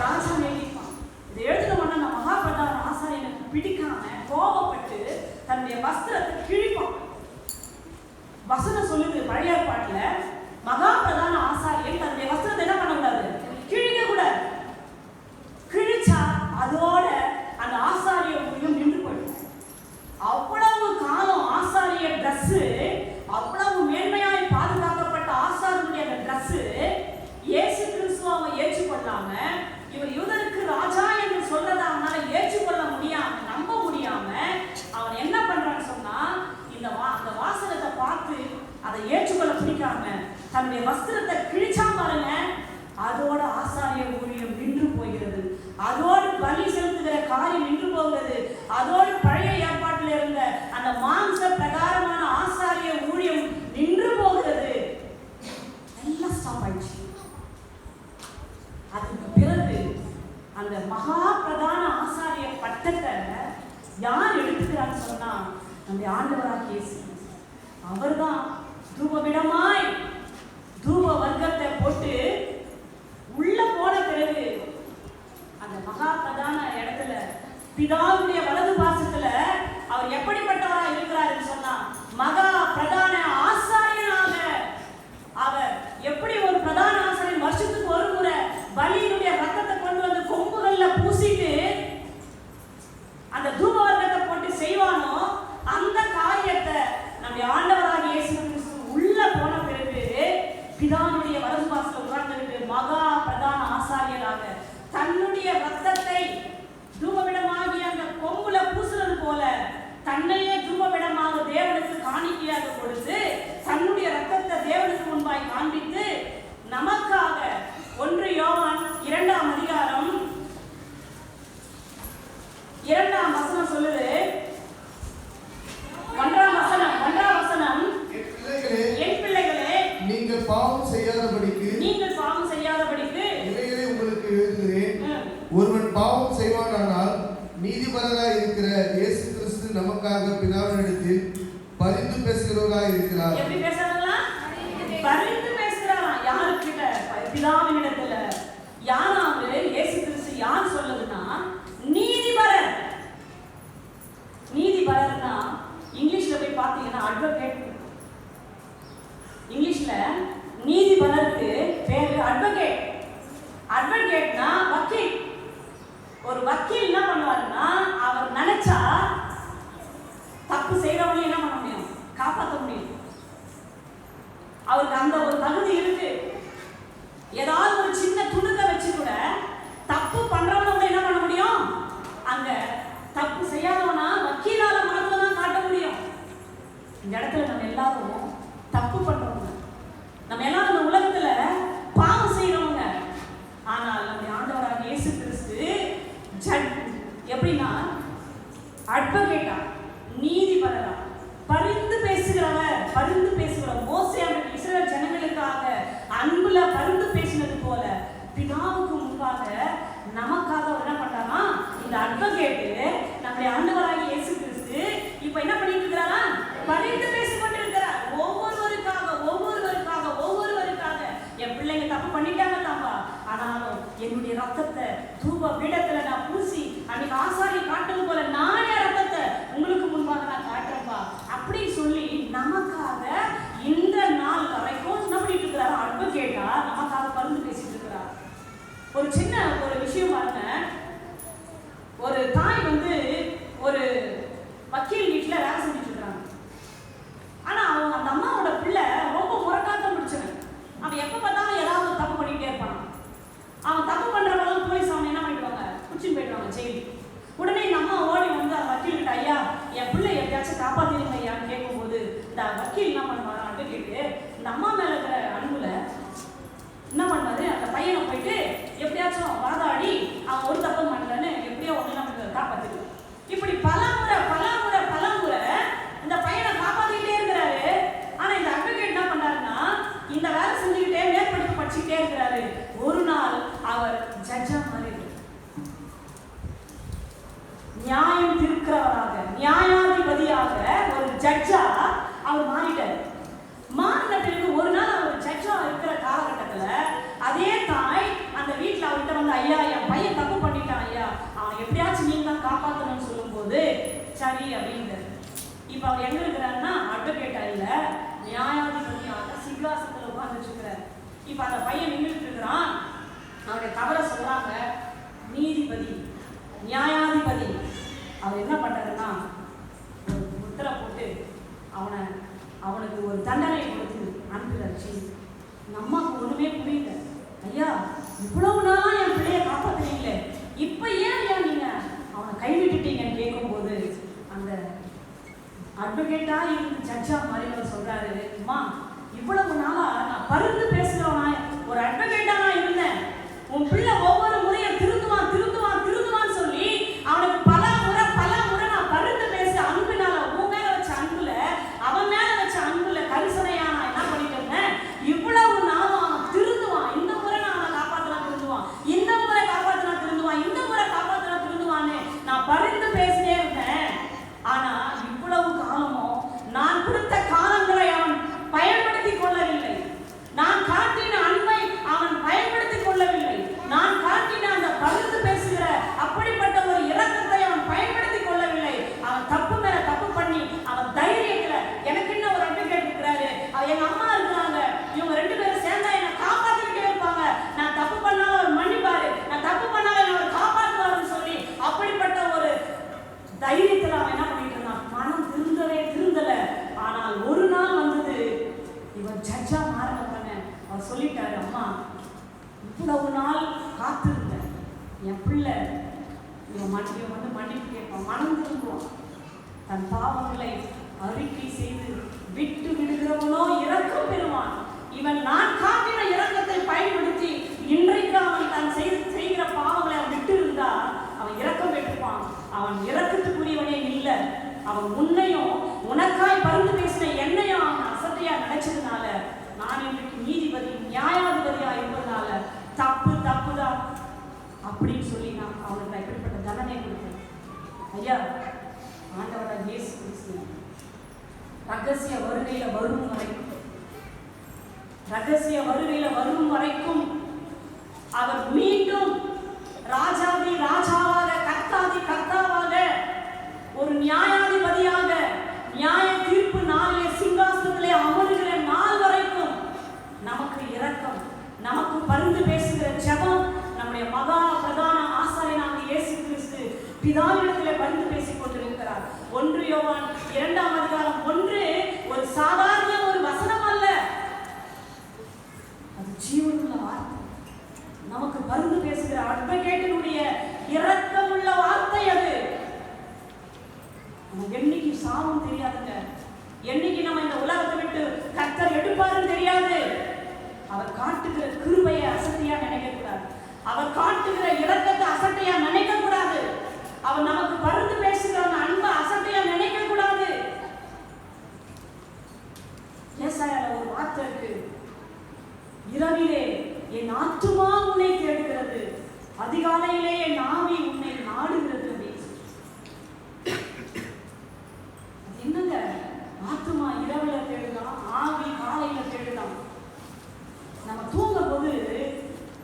ராஜா எழுதியிருப்பான். இதை எழுதின உடனே அந்த மகா பிரதான ஆசாரியனுக்கு பிடிக்காம கோபப்பட்டு தன்னுடைய வஸ்திரத்தை கிழிப்பான். வசனம் சொல்லுது பழைய ஏற்பாட்டுல மகா பிரதான ஆசாரியன் தன்னுடைய வஸ்திரத்தை என்ன பண்ணக்கூடாது? கிழிக்க கூடாது. கிழிச்சா அதோட அந்த ஆசாரிய ஊழியம் நின்று போயிடும். அவ்வளவு காலம் ஆசாரிய ட்ரெஸ், அவ்வளவு மேன்மையாய் பாதுகாக்கப்பட்ட ஆசாரியனுடைய அந்த ட்ரெஸ் இயேசு கிறிஸ்துவ அவன் ஏற்றுக்கொள்ளாம, இவர் யூதருக்கு ராஜா என்று சொல்றதை அவனால ஏற்றுக்கொள்ள முடியாம, நம்ப முடியாம அவன் என்ன பண்றான்னு சொன்னா அந்த வாசகத்தை பார்த்து அதை ஏற்றுக்கொள்ள பிடிக்காம தன்னுடைய வஸ்திரத்தை கிழிச்சா பாருங்க, அதோட ஆசாரிய ஊழியம் நின்று போகிறது. அதோடு பலி செலுத்துகிற காரியம் நின்று போகிறது. அதோடு பழைய ஏற்பாட்டில் இருந்த அந்த மாம்ச பிரகாரமான ஆசாரிய ஊழியம் நின்று போகிறது. எல்லாம் ஸ்டாப் ஆயிடுச்சு. அதுக்கு பிறகு அந்த மகா பிரதான ஆசாரிய பட்டத்தை யார் எடுத்துக்கிறான்னு சொன்னா நம்ம ஆண்டவராகிய இயேசு. அவர்தான் தூபபீடமாய் தூப வர்க்கத்தை போட்டு உள்ள போன பிறகு அந்த மகா பிரதான இடத்துல பிதாவுடைய வலது பாசத்துல அவர் எப்படிப்பட்டவரா இருக்கிறார் சொன்னா மகா பிரதான ஆசாரியனாக. அவர் எப்படி ஒரு பிரதான ஆசாரியன் வருஷத்துக்கு ஒரு முறை பலியினுடைய ரத்தத்தை கொண்டு வந்து கொம்புகள்ல பூசிட்டு அந்த தூப வர்க்கத்தை போட்டு செய்வானோ, நமக்காக 1 யோவான் 2ஆம் அதிகாரம் 2ஆம் வசனம் சொல்லுது. 1ஆம் வசனம் என் பிள்ளைகளே நீங்கள் பாவம் செய்யாதபடிக்கு இவைகளை உங்களுக்கு எழுதுகிறேன். ஒருவன் பாவம் செய்வானானால் நீதிபரராய் இருக்கிற இயேசு கிறிஸ்து நமக்காக பிதாவினிடத்தில் பரிந்து பேசுகிறவராய் இருக்கிறார். எப்படி பேசுறாங்களா? பரிந்து பேசுறாராம். யார்கிட்ட? பிதாவினிடத்துல. யாராவது இயேசு கிறிஸ்து யார் சொல்லுதுன்னா நீதிபரர். நீதிபரர்னா இங்கிலீஷ்ல போய் பார்த்தீங்கன்னா அட்வொகேட். இங்கிலீஷ்ல நீதிபரருக்கு பேரு அட்வொகேட். அட்வொகேட்னா வக்கீல். ஒரு வக்கீல் என்ன பண்ணுவாருன்னா அவர் நினைச்சா தப்பு செய்யறவங்க என்ன பண்ண முடியும்? காப்பாற்ற முடியும். அவருக்கு அந்த ஒரு தகுதி இருக்கு. ஏதாவது ஒரு சின்ன துணுக்க வச்சு கூட தப்பு பண்றவங்க என்ன பண்ண முடியும்? அங்க தப்பு செய்யாதவனா வக்கீலால மட்டும் தான் காட்ட முடியும். இந்த இடத்துல நம்ம எல்லாரும் தப்பு பண்றவங்க, நம்ம எல்லாரும் இந்த உலகத்துல பாவம் செய்யறவங்க. ஆனால் நம்ம ஆண்டவராக இயேசு கிறிஸ்து எப்படின்னா அட்வொகேட்டா, நீதிபரரா, பரிந்து பேசுகிறவர். மோசே அவர்கள் இஸ்ரவேல் ஜனங்களுக்காக அன்புல பரிந்து பேசினது போல பிதாவுக்கு முன்பாக நமக்காக என்ன பண்றாரா? இந்த அட்வொகேட் நம்முடைய ஆண்டவராகிய இயேசு கிறிஸ்து இப்ப என்ன பண்ணிட்டு இருக்கிறாரா? பரிந்து பேசிக் கொண்டிருக்கிறார். ஒவ்வொருவருக்காக என் பிள்ளைங்க தப்பு பண்ணிட்டாங்க தாம்பா, ஆனாலும் என்னுடைய ரத்தத்தை தூப பீடத்துல நான் பூசி அன்னைக்கு ஆசாரி காட்டும் போல நானே ரத்தத்தை உங்களுக்கு முன்பாக நான் காட்டுறேன்பா அப்படின்னு சொல்லி நமக்காக இந்த நாள் வரைக்கும் என்ன பண்ணிட்டு இருக்கிறாரு? அட்வொகேட்டா நமக்காக பரிந்து பேசிட்டு இருக்கிறார். ஒரு சின்ன ஒரு விஷயம் பாருங்க. ஒரு தாய் ஒரு வக்கீல் வீட்டுல வேலை செஞ்சுட்டு இருக்கிறாங்க. ஆனா அவங்க அந்த அம்மாவோட பிள்ளை ரொம்ப முரட்டாட்டம் பிடிச்சவன். அவன் எப்ப பார்த்தாலும் ஏதாவது தப்பு பண்ணிட்டே இருப்பான். அவன் தப்பு பண்றவங்க போலீஸ் அவன் என்ன பண்ணிடுவாங்க? குச்சின்னு போயிடுவாங்க ஜெயிலுக்கு. உடனே இந்த அம்மா ஓடி வந்து வக்கீல் கிட்ட, ஐயா என் பிள்ளை எப்படியாச்சும் காப்பாத்திருங்க ஐயான்னு கேட்கும்போது இந்த வக்கீல் என்ன பண்ணுவாரு? அட்வொகேட்டு இந்த அம்மா மேல இருக்கிற அன்புல என்ன பண்ணாரு? அந்த பையனை போயிட்டு எப்படியாச்சும் வாதாடி அவன் ஒரு தப்பு பண்ணலன்னு எப்படியோ ஒண்ணு நம்ம காப்பாத்திருக்கு. இப்படி பல முறை இந்த பையனை காப்பாத்திக்கிட்டே இருக்கிறாரு. ஆனா இந்த அட்வொகேட் என்ன பண்றாருன்னா இந்த வேலை செஞ்சுக்கிட்டே மேற்படிப்பு படிச்சுக்கிட்டே இருக்கிறாரு. ஒரு நாள் அவர் ஜட்ஜா மாறிடுறாரு. நியாயம் தீர்க்கிறவராக, நியாயாதிபதியாக ஒரு ஜட்ஜா அவர் மாறிட்டார். மாறின பிறகு ஒரு நாள் அவர் ஜட்ஜா இருக்கிற காலகட்டத்துல அதே தாய் அந்த வீட்டுல அவர்கிட்ட வந்து, ஐயா என் பையன் தப்பு பண்ணிட்டான் ஐயா, அவன் எப்படியாச்சும் நீங்க தான் காப்பாற்றணும்னு சொல்லும் போது சரி அப்படின்றாரு. இப்ப அவர் எங்க இருக்கிறாருன்னா அட்வொகேட்டா இல்ல, நியாயாதிபதியாக சிங்காசனத்துல உட்கார்ந்துட்டு இருக்கிறார். இப்ப அந்த பையன் நின்றுட்டு இருக்கிறான். அவருடைய தவறை சொல்றாங்க. நீதிபதி, நியாயாதிபதி அவர் என்ன பண்றாருன்னா ஒரு முத்திரை போட்டு அவனுக்கு ஒரு தண்டனை கொடுத்து அனுப்பிடுச்சு. அம்மாவுக்கு ஒண்ணுமே புரியல. ஐயா இவ்வளவு நாளா என் பிள்ளைய காப்பாத்துறீங்களே, இப்ப ஏன் நீங்க அவனை கைவிட்டுட்டீங்கன்னு கேட்கும்போது அந்த அட்வொகேட்டா இருந்து ஜட்ஜா மாதிரி சொல்றாரு, அம்மா இவ்வளவு நாளா நான் பரிந்து பேசுறவனா ஒரு அட்வொகேட்டா நான் இருந்தேன். உன் பிள்ளை ஒவ்வொரு முறையும் திருந்துவான்னு சொல்லி அவனுக்கு பல முறை நான் பரிந்து பேச அன்புனால உன் மேல வச்ச அன்புல அவன் மேல வச்ச அன்புல கரிசனையா நான் என்ன பண்ணிட்டு இருந்தேன். இவ்வளவு நாளும் அவன் திருந்துவான். இந்த முறை நான் அவனை காப்பாத்தினா திருந்துவான், இந்த முறை காப்பாத்தினா திருந்துவான்னு நான் பரிந்து பேசினே இருந்தேன். ஆனா இவ்வளவு காலமும் நான் கொடுத்த காலங்களை அவன் பயன்படுத்திக் கொள்ளவில்லை. நான் காட்டின அன்பை அவன் பயன்படுத்திக் கொள்ளவில்லை. நான் காட்டின அந்த பகிர்ந்து பேசுகிற அப்படிப்பட்ட ஒரு இரக்கத்தை அவன் பயன்படுத்திக் கொள்ளவில்லை. அவன் தப்பு மேல தப்பு பண்ணி அவன் தைரியத்துல எனக்கு என்ன ஒரு அட்வொகேட் இருக்கிறாரு, எங்க அம்மா இருக்கிறாங்க, இவங்க 2 பேரும் சேர்ந்தா என்ன காப்பாத்திக்கிட்டே இருப்பாங்க, நான் தப்பு பண்ணாலும் அவர் மன்னிப்பாரு, நான் தப்பு பண்ணாலும் என்ன அவர் காப்பாற்றுவாருன்னு சொல்லி அப்படிப்பட்ட ஒரு தைரியத்துல அவன் என்ன பண்ணிட்டு இருந்தான். மனம் திருந்தல. ஆனால் ஒரு நாள் வந்தது, இவன் ஜட்ஜா மாறின உடனே அவர் சொல்லிட்டாரு, அம்மா இவ்வளவு நாள் காத்திருந்தேன், என் பிள்ளை இவன் வந்து மன்னிப்பு கேட்பான், மனம் திரும்புவான், தன் பாவங்களை அறிக்கை செய்து விட்டு விடுகிறவனோ இரக்கம் பெறுவான். இவன் நான் காட்டின இரக்கத்தை அவன் உன்னையும் உனக்காய் பரிந்து பேசின என்னையும் அவன் அசட்டையா நினைச்சதுனால நான் இன்றைக்கு நீதிபதி நியாயாதிபதியா இருப்பதனால தப்புதான் அப்படின்னு சொல்லி நான் அவனுக்கு எப்படிப்பட்ட தண்டனை கொடுத்தேன். ஐயா, ஆண்டவராகிய இயேசு கிறிஸ்து ரகசிய வருகையில வரும் வரைக்கும் அவர் மீண்டும் ராஜாதி ராஜாவாக கர்த்தாவாக ஒரு நியாயாதிபதியாக நியாய தீர்ப்பு நாளிலே சிங்காசனத்திலே அமருகிற நாள் வரைக்கும் நமக்கு இரக்கம், நமக்கு பரிந்து பேசுகிற ஜெபம் நம்முடைய மகா பிரதான ஆசாரியனாகிய இயேசு கிறிஸ்து பிதாவிடத்திலே பரிந்து பேசிக் கொண்டிருக்கிறார். 1 யோவான் 2ஆம் அதிகாரம் 1 ஒரு சாதாரண ஒரு வசனம் அல்ல, அது ஜீவனுள்ள வார்த்தை. நமக்கு பரிந்து பேசுகிற அட்வொகேட்டினுடைய இரக்கமுள்ள வார்த்தை அது. என்னைக்கு சாவும் தெரியாதுங்க, என்னைக்கு நம்ம இந்த உலகத்தை விட்டு கர்த்தர் எடுப்பாருன்னு தெரியாது. அவர் காட்டுகிற கிருபையை அசட்டையா நினைக்க கூடாது, அவர் காட்டுகிற இரக்கத்தை அசட்டையா நினைக்க கூடாது, அவர் நமக்கு பரிந்து பேசுகிற அன்பை அசட்டையா நினைக்க கூடாது. ஏசாயால ஒரு வார்த்தை இருக்கு, இரவிலே என் ஆத்துமா உன்னை தேடுகிறது, அதிகாலையிலே என் ஆவி உன்னை நாடுகிறது. என்னங்க, ஆத்துமா இரவுல தேடுதான், ஆவி காலையில தேடுதான். நம்ம தூங்கும் போது,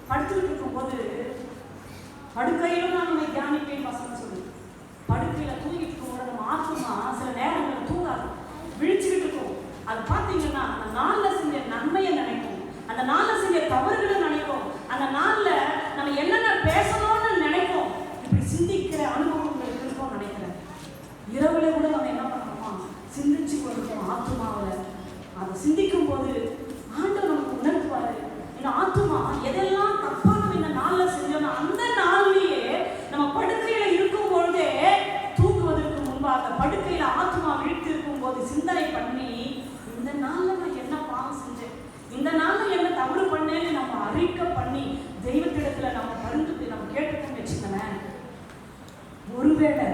படுத்துட்டு இருக்கும் போது, படுக்கையிலும் நான் உன்னை தியானிப்பேன் வசனம் சொல்லு. படுக்கையில தூங்கிட்டு இருக்கும்போது நம்ம ஆத்துமா சில நேரங்களில் தூங்காது, விழிச்சுக்கிட்டு இருக்கும். அது பார்த்தீங்கன்னா அந்த நாளில் செஞ்ச நன்மையை நினைக்கும், அந்த நாளில் செஞ்ச தவறுகளை நினைக்கும், அந்த நாளில் நம்ம என்னென்ன பேசணும்னு நினைக்கும். இப்படி சிந்திக்கிற அனுபவம் உங்களுக்கு இருக்கும்னு நினைக்கிறேன். இரவுல கூட நம்ம என்ன பண்ணணுமா, சிந்திச்சு கொண்டிருக்கோம் ஆத்துமாவில். அதை சிந்திக்கும் போது ஆண்டவர் நமக்கு உணர்த்துவாரு, இந்த ஆத்துமா எதெல்லாம் தப்பா நம்ம இந்த நாளில் செஞ்சோம்னா அந்த நாள்லயே நம்ம படுக்கையில இருக்கும் பொழுதே தூங்குவதற்கு முன்பாக படுக்கையில ஆத்துமா விழித்து இருக்கும் போது சிந்தனை பண்ணி, இந்த நாள்ல நான் என்ன பாவம் செஞ்சேன், இந்த நாள்ல என்ன தவறு பண்ணேன்னு நம்ம அறிக்கை பண்ணி தெய்வத்திடத்துல நம்ம பரிந்து நம்ம கேட்டுக்கோன்னு வச்சுக்கலேன். ஒருவேளை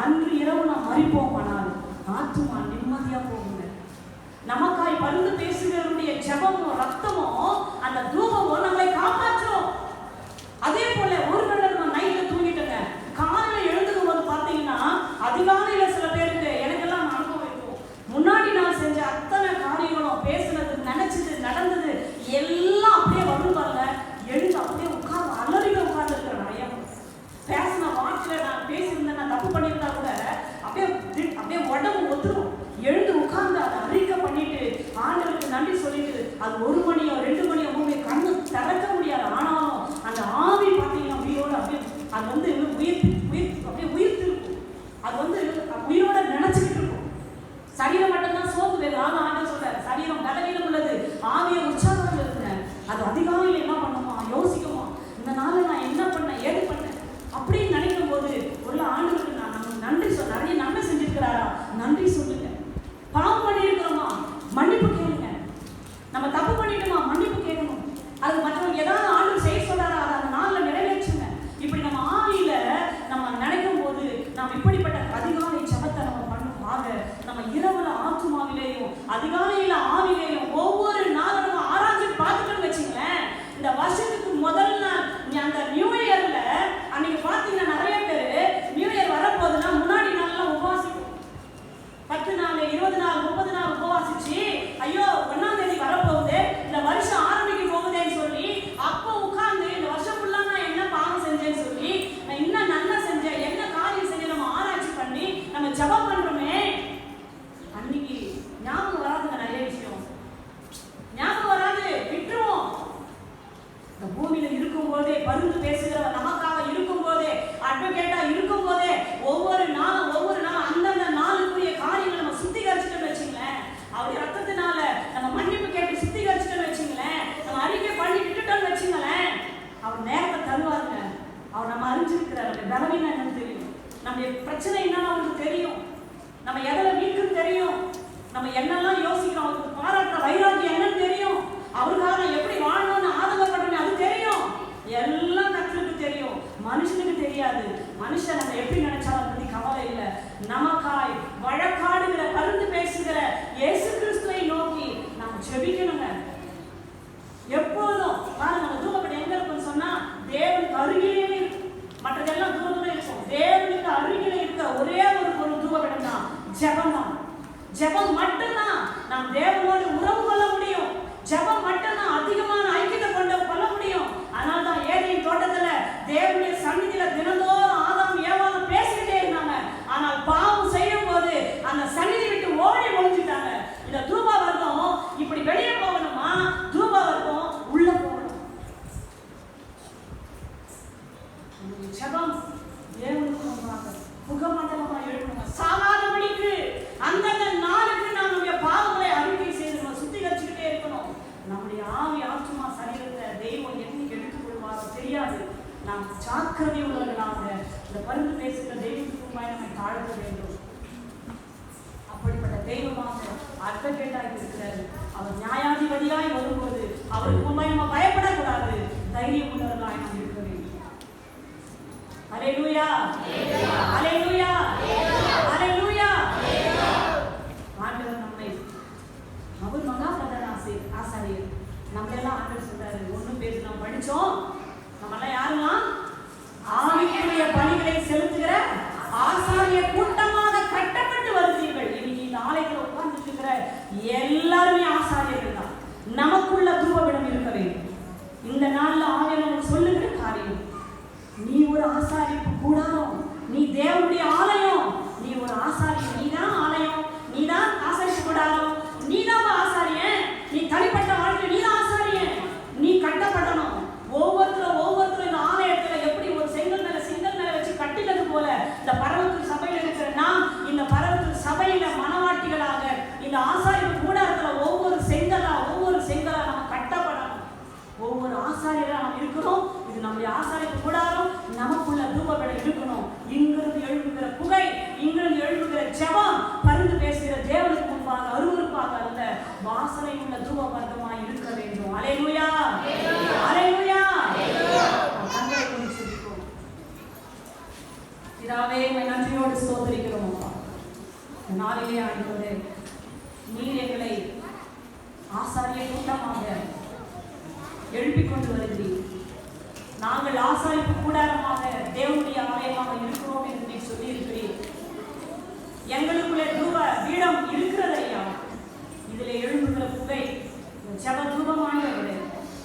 அன்று இரவு நாம் மறிப்போம், ஆனால் ஆத்துமா நிம்மதியா போகுங்க. நமக்காய் பரிந்து பேசுகிறவருடைய ஜெபமோ ரத்தமோ அந்த தூபமோ நம்மளை காப்பாற்றும். அதே போல ஒருவேளை நம்ம நைட்ல தூங்கிட்டோங்க, காலையில எழுந்துக்கும் போது பாத்தீங்கன்னா அதிகாலையில சில பேருக்கு எனக்கெல்லாம் அனுபவம் இருக்கும், முன்னாடி நான் செஞ்ச அத்தனை காரியங்களும் பேசுனது நினைச்சது நடந்தது எல்லாம் அப்படியே வரும் பாருங்க. எழுந்து அப்படியே உட்கார்ந்து அலறில உட்கார்ந்து இருக்கிற நிறைய பேசின வார்த்தையில நான் பேசியிருந்தேன், நான் தப்பு பண்ணியிருந்தா கூட அப்படியே உடம்பு ஒத்துரும். எழுந்து உட்கார்ந்து அதை அறிக்கை பண்ணிட்டு ஆண்டவருக்கு நன்றி சொல்லிட்டு அது 1 மணியோ 2 மணியோ கண்ணு திறக்க முடியாது. ஆனாலும் அந்த ஆவி பார்த்தீங்கன்னா உயிரோட அப்படியே அது வந்து அப்படியே உயிர்த்து இருக்கும், அது வந்து உயிரோட நினைச்சுக்கிட்டு இருக்கும். சரீரம் மட்டும்தான் சோர்ந்து வேறு ஆண்டவர் சொல்றாரு, சரீரம் பலவீனம் உள்ளது, ஆவியை உற்சாகம் இருக்குங்க. அது அதிகாலையில் என்ன பண்ணுமா, யோசிக்குமா, இந்த நாளை நான் என்ன பண்ணேன் ஏது பண்ணேன் அப்படின்னு நினைக்கும் போது ஒரு ஆண்டவருக்கு நான் நன்றி நிறைய நன்மை செஞ்சிருக்கிறாரா, நன்றி சொல்லுங்க. பாவம் பண்ணியிருக்கிறோமா, மன்னிப்பு கேளுங்க. நம்ம தப்பு பண்ணிட்டோமா, மன்னிப்பு கேட்கணும். அது மற்றவங்க ஏதாவது ஆண்டவர் செய்ய சொல்றாரா, அதை அந்த நாளில் நிறைவேற்றுங்க. இப்படி நம்ம ஆவியில நம்ம நினைக்கும் போது நாம் இப்படிப்பட்ட அதிகாலை ஜெபத்தை நம்ம பண்ணுவாங்க. நம்ம இரவுல ஆத்துமாவிலேயும் அதிகாலையில ஆவிலேயும் ஒவ்வொரு நாளும் நம்ம ஆராய்ச்சி பார்த்துட்டோம்னு வச்சுங்களேன். இந்த வருஷத்துக்கு முதல் நாள் அந்த நியூ இயர்ல அன்னைக்கு பார்த்தீங்கன்னா நிறைய பேர் நியூ இயர் வரப்போகுதுன்னா முன்னாடி நாள்லாம் உபவாசிக்கும். 10 நாள் 20 நாள் 30 நாள் உபவாசிச்சு, ஐயோ 1ஆம் தேதி வரப்போகுது, இந்த வருஷம் ஆரம்பிக்க போகுதேன்னு சொல்லி அப்போ உட்கார்ந்து இந்த வருஷம் ஃபுல்லா நான் என்ன பாவம் செஞ்சேன்னு சொல்லி நான் என்ன நன்மை செஞ்சேன், என்ன காரியம் செஞ்சேன் நம்ம ஆராய்ச்சி பண்ணி நம்ம ஜெபம் பண்றோமே. அன்னைக்கு ஞாபகம் வராதுங்க, நிறைய விஷயம் ஞாபகம் வராது, விட்டுருவோம். இந்த பூமியில இருக்கும் போதே பரிந்து பேசுகிறவர் நமக்காக இருக்கும் போதே அட்வொகேட்டா இருக்கும் போதே ஒவ்வொரு நாளும் அந்தந்த நாளுக்குரிய காரியங்களை நம்ம சுத்திகரிச்சுட்டோம்னு வச்சுங்களேன். அவருடைய ரத்தத்தினால நம்ம மன்னிப்பு கேட்டு சுத்திகரிச்சுட்டோம்னு வச்சுங்களேன், நம்ம அறிக்கை பண்ணி விட்டுட்டோம்னு வச்சுங்களேன், அவர் நேரத்தை தருவாருங்க. அவர் நம்ம அறிஞ்சிருக்கிறார், நம்ம பலவீனம் என்னன்னு தெரியும், நம்முடைய பிரச்சனை என்னன்னு அவருக்கு தெரியும், நம்ம எதில் வீக்குன்னு தெரியும், நம்ம என்னெல்லாம் யோசிக்கிறோம், அவருக்கு பாராட்டுற வைராக்கியம் என்னன்னு தெரியும், அவருக்காக எப்படி வாழணும்னு ஆதங்கப்படுறோம் அது தெரியும். எல்லாம் கர்த்தருக்கு தெரியும், மனுஷனுக்கு தெரியாது. மனுஷன் நம்ம எப்படி நினைச்சாலும் பத்தி கவலை இல்லை. நமக்காய் ஜெபிக்கணுங்க. எப்போதும் பாருங்க, அந்த தூபப்படி எங்க இருக்குன்னு சொன்னா தேவனுக்கு அருகிலே இருக்கு. மற்றதெல்லாம் தூரத்துல இருக்கும். தேவனுக்கு அருகிலே இருக்க ஒரே ஒரு தூபபீடம் தான் ஜெபம் தான். ஜெபம் மட்டும்தான் நாம் தேவனோடு உறவு கொள்ள முடியும். ஜெபம் மட்டும்தான் அதிகமான ஐக்கியத்தை கொள்ள முடியும். அதனால தான் ஏதேன் தோட்டத்துல தேவனுடைய சந்நிதியில தினந்தோறும் ஆதாம் ஏவாளும் பேசிக்கிட்டே இருந்தாங்க. ஆனால் பாவம் செய்யும் போது அந்த சந்நிதி விட்டு ஓடி ஒழிஞ்சிட்டாங்க. இந்த தூப வர்க்கம் இப்படி வெளியே போகணுமா? தூப வர்க்கம் உள்ள போகணும். ஜெபம் தேவனுக்கு முன்பாக புகமண்டலமா எழுப்பணும். சாகாதபடிக்கு அந்தந்த நாளுக்கு நாம் நம்முடைய பாவங்களை அறிக்கை செய்து நம்ம சுத்திகரிச்சுக்கிட்டே இருக்கணும். நம்முடைய ஆவி ஆத்மா சரீரத்தை தெய்வம் என்னைக்கு எடுத்துக் கொள்வாரோ தெரியாது. நாம் ஜாக்கிரதை உள்ளவர்களாக இந்த பரிந்து பேசுகிற தெய்வத்துக்கு முன்பாக நம்மை தாழ்த்த வேண்டும். அப்படிப்பட்ட தெய்வமாக அட்வொகேட்டாக இருக்கிறார். அவர் நியாயாதிபதியாய் வரும்போது அவருக்கு முன்பாக நம்ம பயப்படக்கூடாது. தைரியம் உள்ளவர்களாய் நாம் இருக்க வேண்டும். ஹல்லேலூயா, ஹல்லேலூயா, ஹல்லேலூயா. ஆண்டவர் நம்மை அவர் மகா பிரதான ஆசாரியர். நம்மளெல்லாம் ஆண்டவர் சொல்றாரு, 1 பேர் நாம் படிச்சோம். நம்மெல்லாம் யாருன்னா ஆவிக்குரிய பணிகளை செலுத்துகிற ஆசாரிய கூட்டமாக கட்டப்பட்டு வருகிறீர்கள். இன்னைக்கு இந்த ஆலயத்தில் உட்கார்ந்து இருக்கிற எல்லாருமே ஆசாரியர்கள் தான். நமக்குள்ள தூபபீடம் இருக்க வேண்டும். இந்த நாள்ல ஆவியானவர் சொல்லுகிற காரியம், நீ ஒரு ஆசாரிப்பு கூடாரம், நீ தேவனுடைய ஆலயம், நீ ஒரு ஆசாரியன், நீதான் ஆலயம், நீதான் ஆசாரிப்பு கூடாரம், நீதான் ஆசாரியன். நீ தனிப்பட்ட வாழ்க்கை நீதான் ஆசாரியன். நீ கட்டப்படணும். ஒவ்வொருத்தரும் இந்த ஆலயத்துல எப்படி ஒரு செங்கல் மேல வச்சு கட்டினது போல இந்த பரவத்து சபையில இருக்கிற நாம் இந்த பரவத்து சபையில மனவாட்டிகளாக இந்த ஆசாரிப்பு கூடாரத்துல ஒவ்வொரு செங்கலா நம்ம கட்டப்படணும். ஒவ்வொரு ஆசாரியரா நாம் இருக்கணும். இது நம்முடைய ஆசாரிப்பு கூடாரம். நமக்குள்ள தூபபீடம் இருக்கணும். இங்கிருந்து எழுப்புகிற புகை, இங்கிருந்து எழுப்புகிற ஜெபம் பரிந்து பேசுகிற தேவனுக்கு முன்பாக அருவருப்பாக அல்ல, வாசனை உள்ள தூப வர்க்கமாய் இருக்க வேண்டும். ஹல்லேலூயா, ஹல்லேலூயா. கண்களை மூடி ஜெபிப்போம். பிதாவே, நன்றியோடு ஸ்தோத்திரிக்கிறோம். நாளிலே ஆண்டவரே, நீர் எங்களை ஆசாரிய கூட்டமாக எழுப்பிக் கொண்டு வருகிறீர். நாங்கள் ஆசாரிப்பு கூடாரமாக தேவனுடைய ஆலயமாக இருக்கிறோம் என்று நீ சொல்லி இருக்கிறீர். எங்களுக்குள்ளே தூப பீடம் இருக்கிறது ஐயா. இதில் எழும்புகிற புகை ஜெப தூபமானவர்களே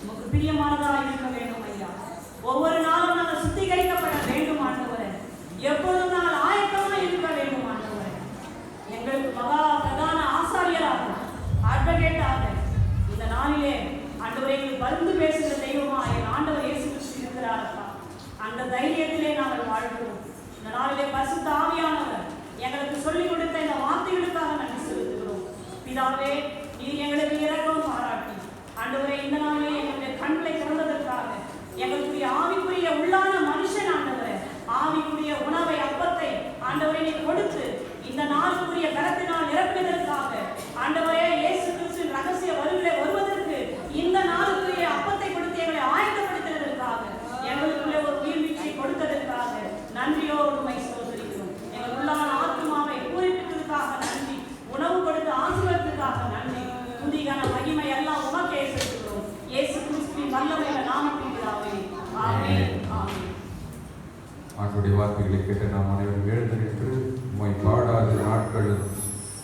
நமக்கு பிரியமானதாக இருக்க வேண்டும் ஐயா. ஒவ்வொரு நாளும் நாங்கள் சுத்திகரிக்கப்பட வேண்டும் ஆண்டவரே. எப்பொழுதும் நாங்கள் ஆயத்தமாக இருக்க வேண்டும் ஆண்டவரே. எங்களுக்கு மகா பிரதான ஆசாரியராக அட்வொகேட்டாக இந்த நாளிலே ஆண்டவரை எங்களுக்கு பரிந்து பேசுகிற தெய்வமா என் ஆண்டவர் இயேசு கிறிஸ்து இருக்கிறாரப்பா. அந்த தைரியத்திலே நாங்கள் வாழ்கிறோம். இந்த நாளிலே பரிசுத்த ஆவியானவர் எங்களுக்கு சொல்லிக் கொடுத்த இந்த வார்த்தைகளுக்காக நன்றி செலுத்துகிறோம். பிதாவே, நீர் எங்களுக்கு இரக்கம் பாராட்டி ஆண்டவரை இந்த நாளிலே எங்களுடைய கண்களை திறந்ததற்காக எங்களுடைய ஆவிக்குரிய உள்ளான மனுஷன் ஆண்டவரை ஆவிக்குரிய உணவை அப்பத்தை ஆண்டவரை நீ கொடுத்து இந்த நாளுக்குரிய கரத்தினால் நிரப்பினதற்காக ஆண்டவரே இயேசு கிறிஸ்து ரகசிய வருவதற்கு இந்த நாளுக்குரிய அப்பத்தை கொடுத்து எங்களை ஆயத்தப்படுத்தினதற்காக எங்களுக்குள்ளே ஒரு உயிர்வீழ்ச்சியை கொடுத்ததற்காக நன்றியோடு உம்மை ஸ்தோத்திரிக்கிறோம். எங்கள் உள்ளான ஆத்மாவை பூரிப்பித்ததற்காக நன்றி. உணவு கொடுத்து ஆசீர்வாதத்துக்காக நன்றி. துதிகான மகிமை எல்லாம் உமக்கே செலுத்துகிறோம். இயேசு கிறிஸ்துவின் வல்லமையுள்ள நாமத்தில் பிதாவே. ஆமென், ஆமென். ஆண்டவருடைய வார்த்தைகளை கேட்டு நாம் அனைவரும் எழுந்து நின்று உம்மை பாடாத நாட்கள்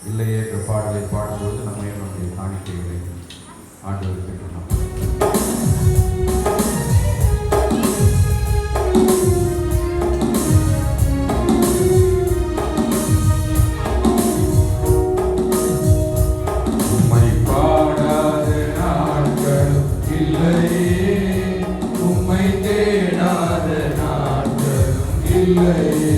இல்லையே என்ற பாடலை பாடும்போது நம்ம நம்முடைய காணிக்கைகளை ஆண்டவர் கேட்டு நாம் உம்மை பாடாத நாட்கள் இல்லையே, உம்மை தேடாத நாட்கள் இல்லையே.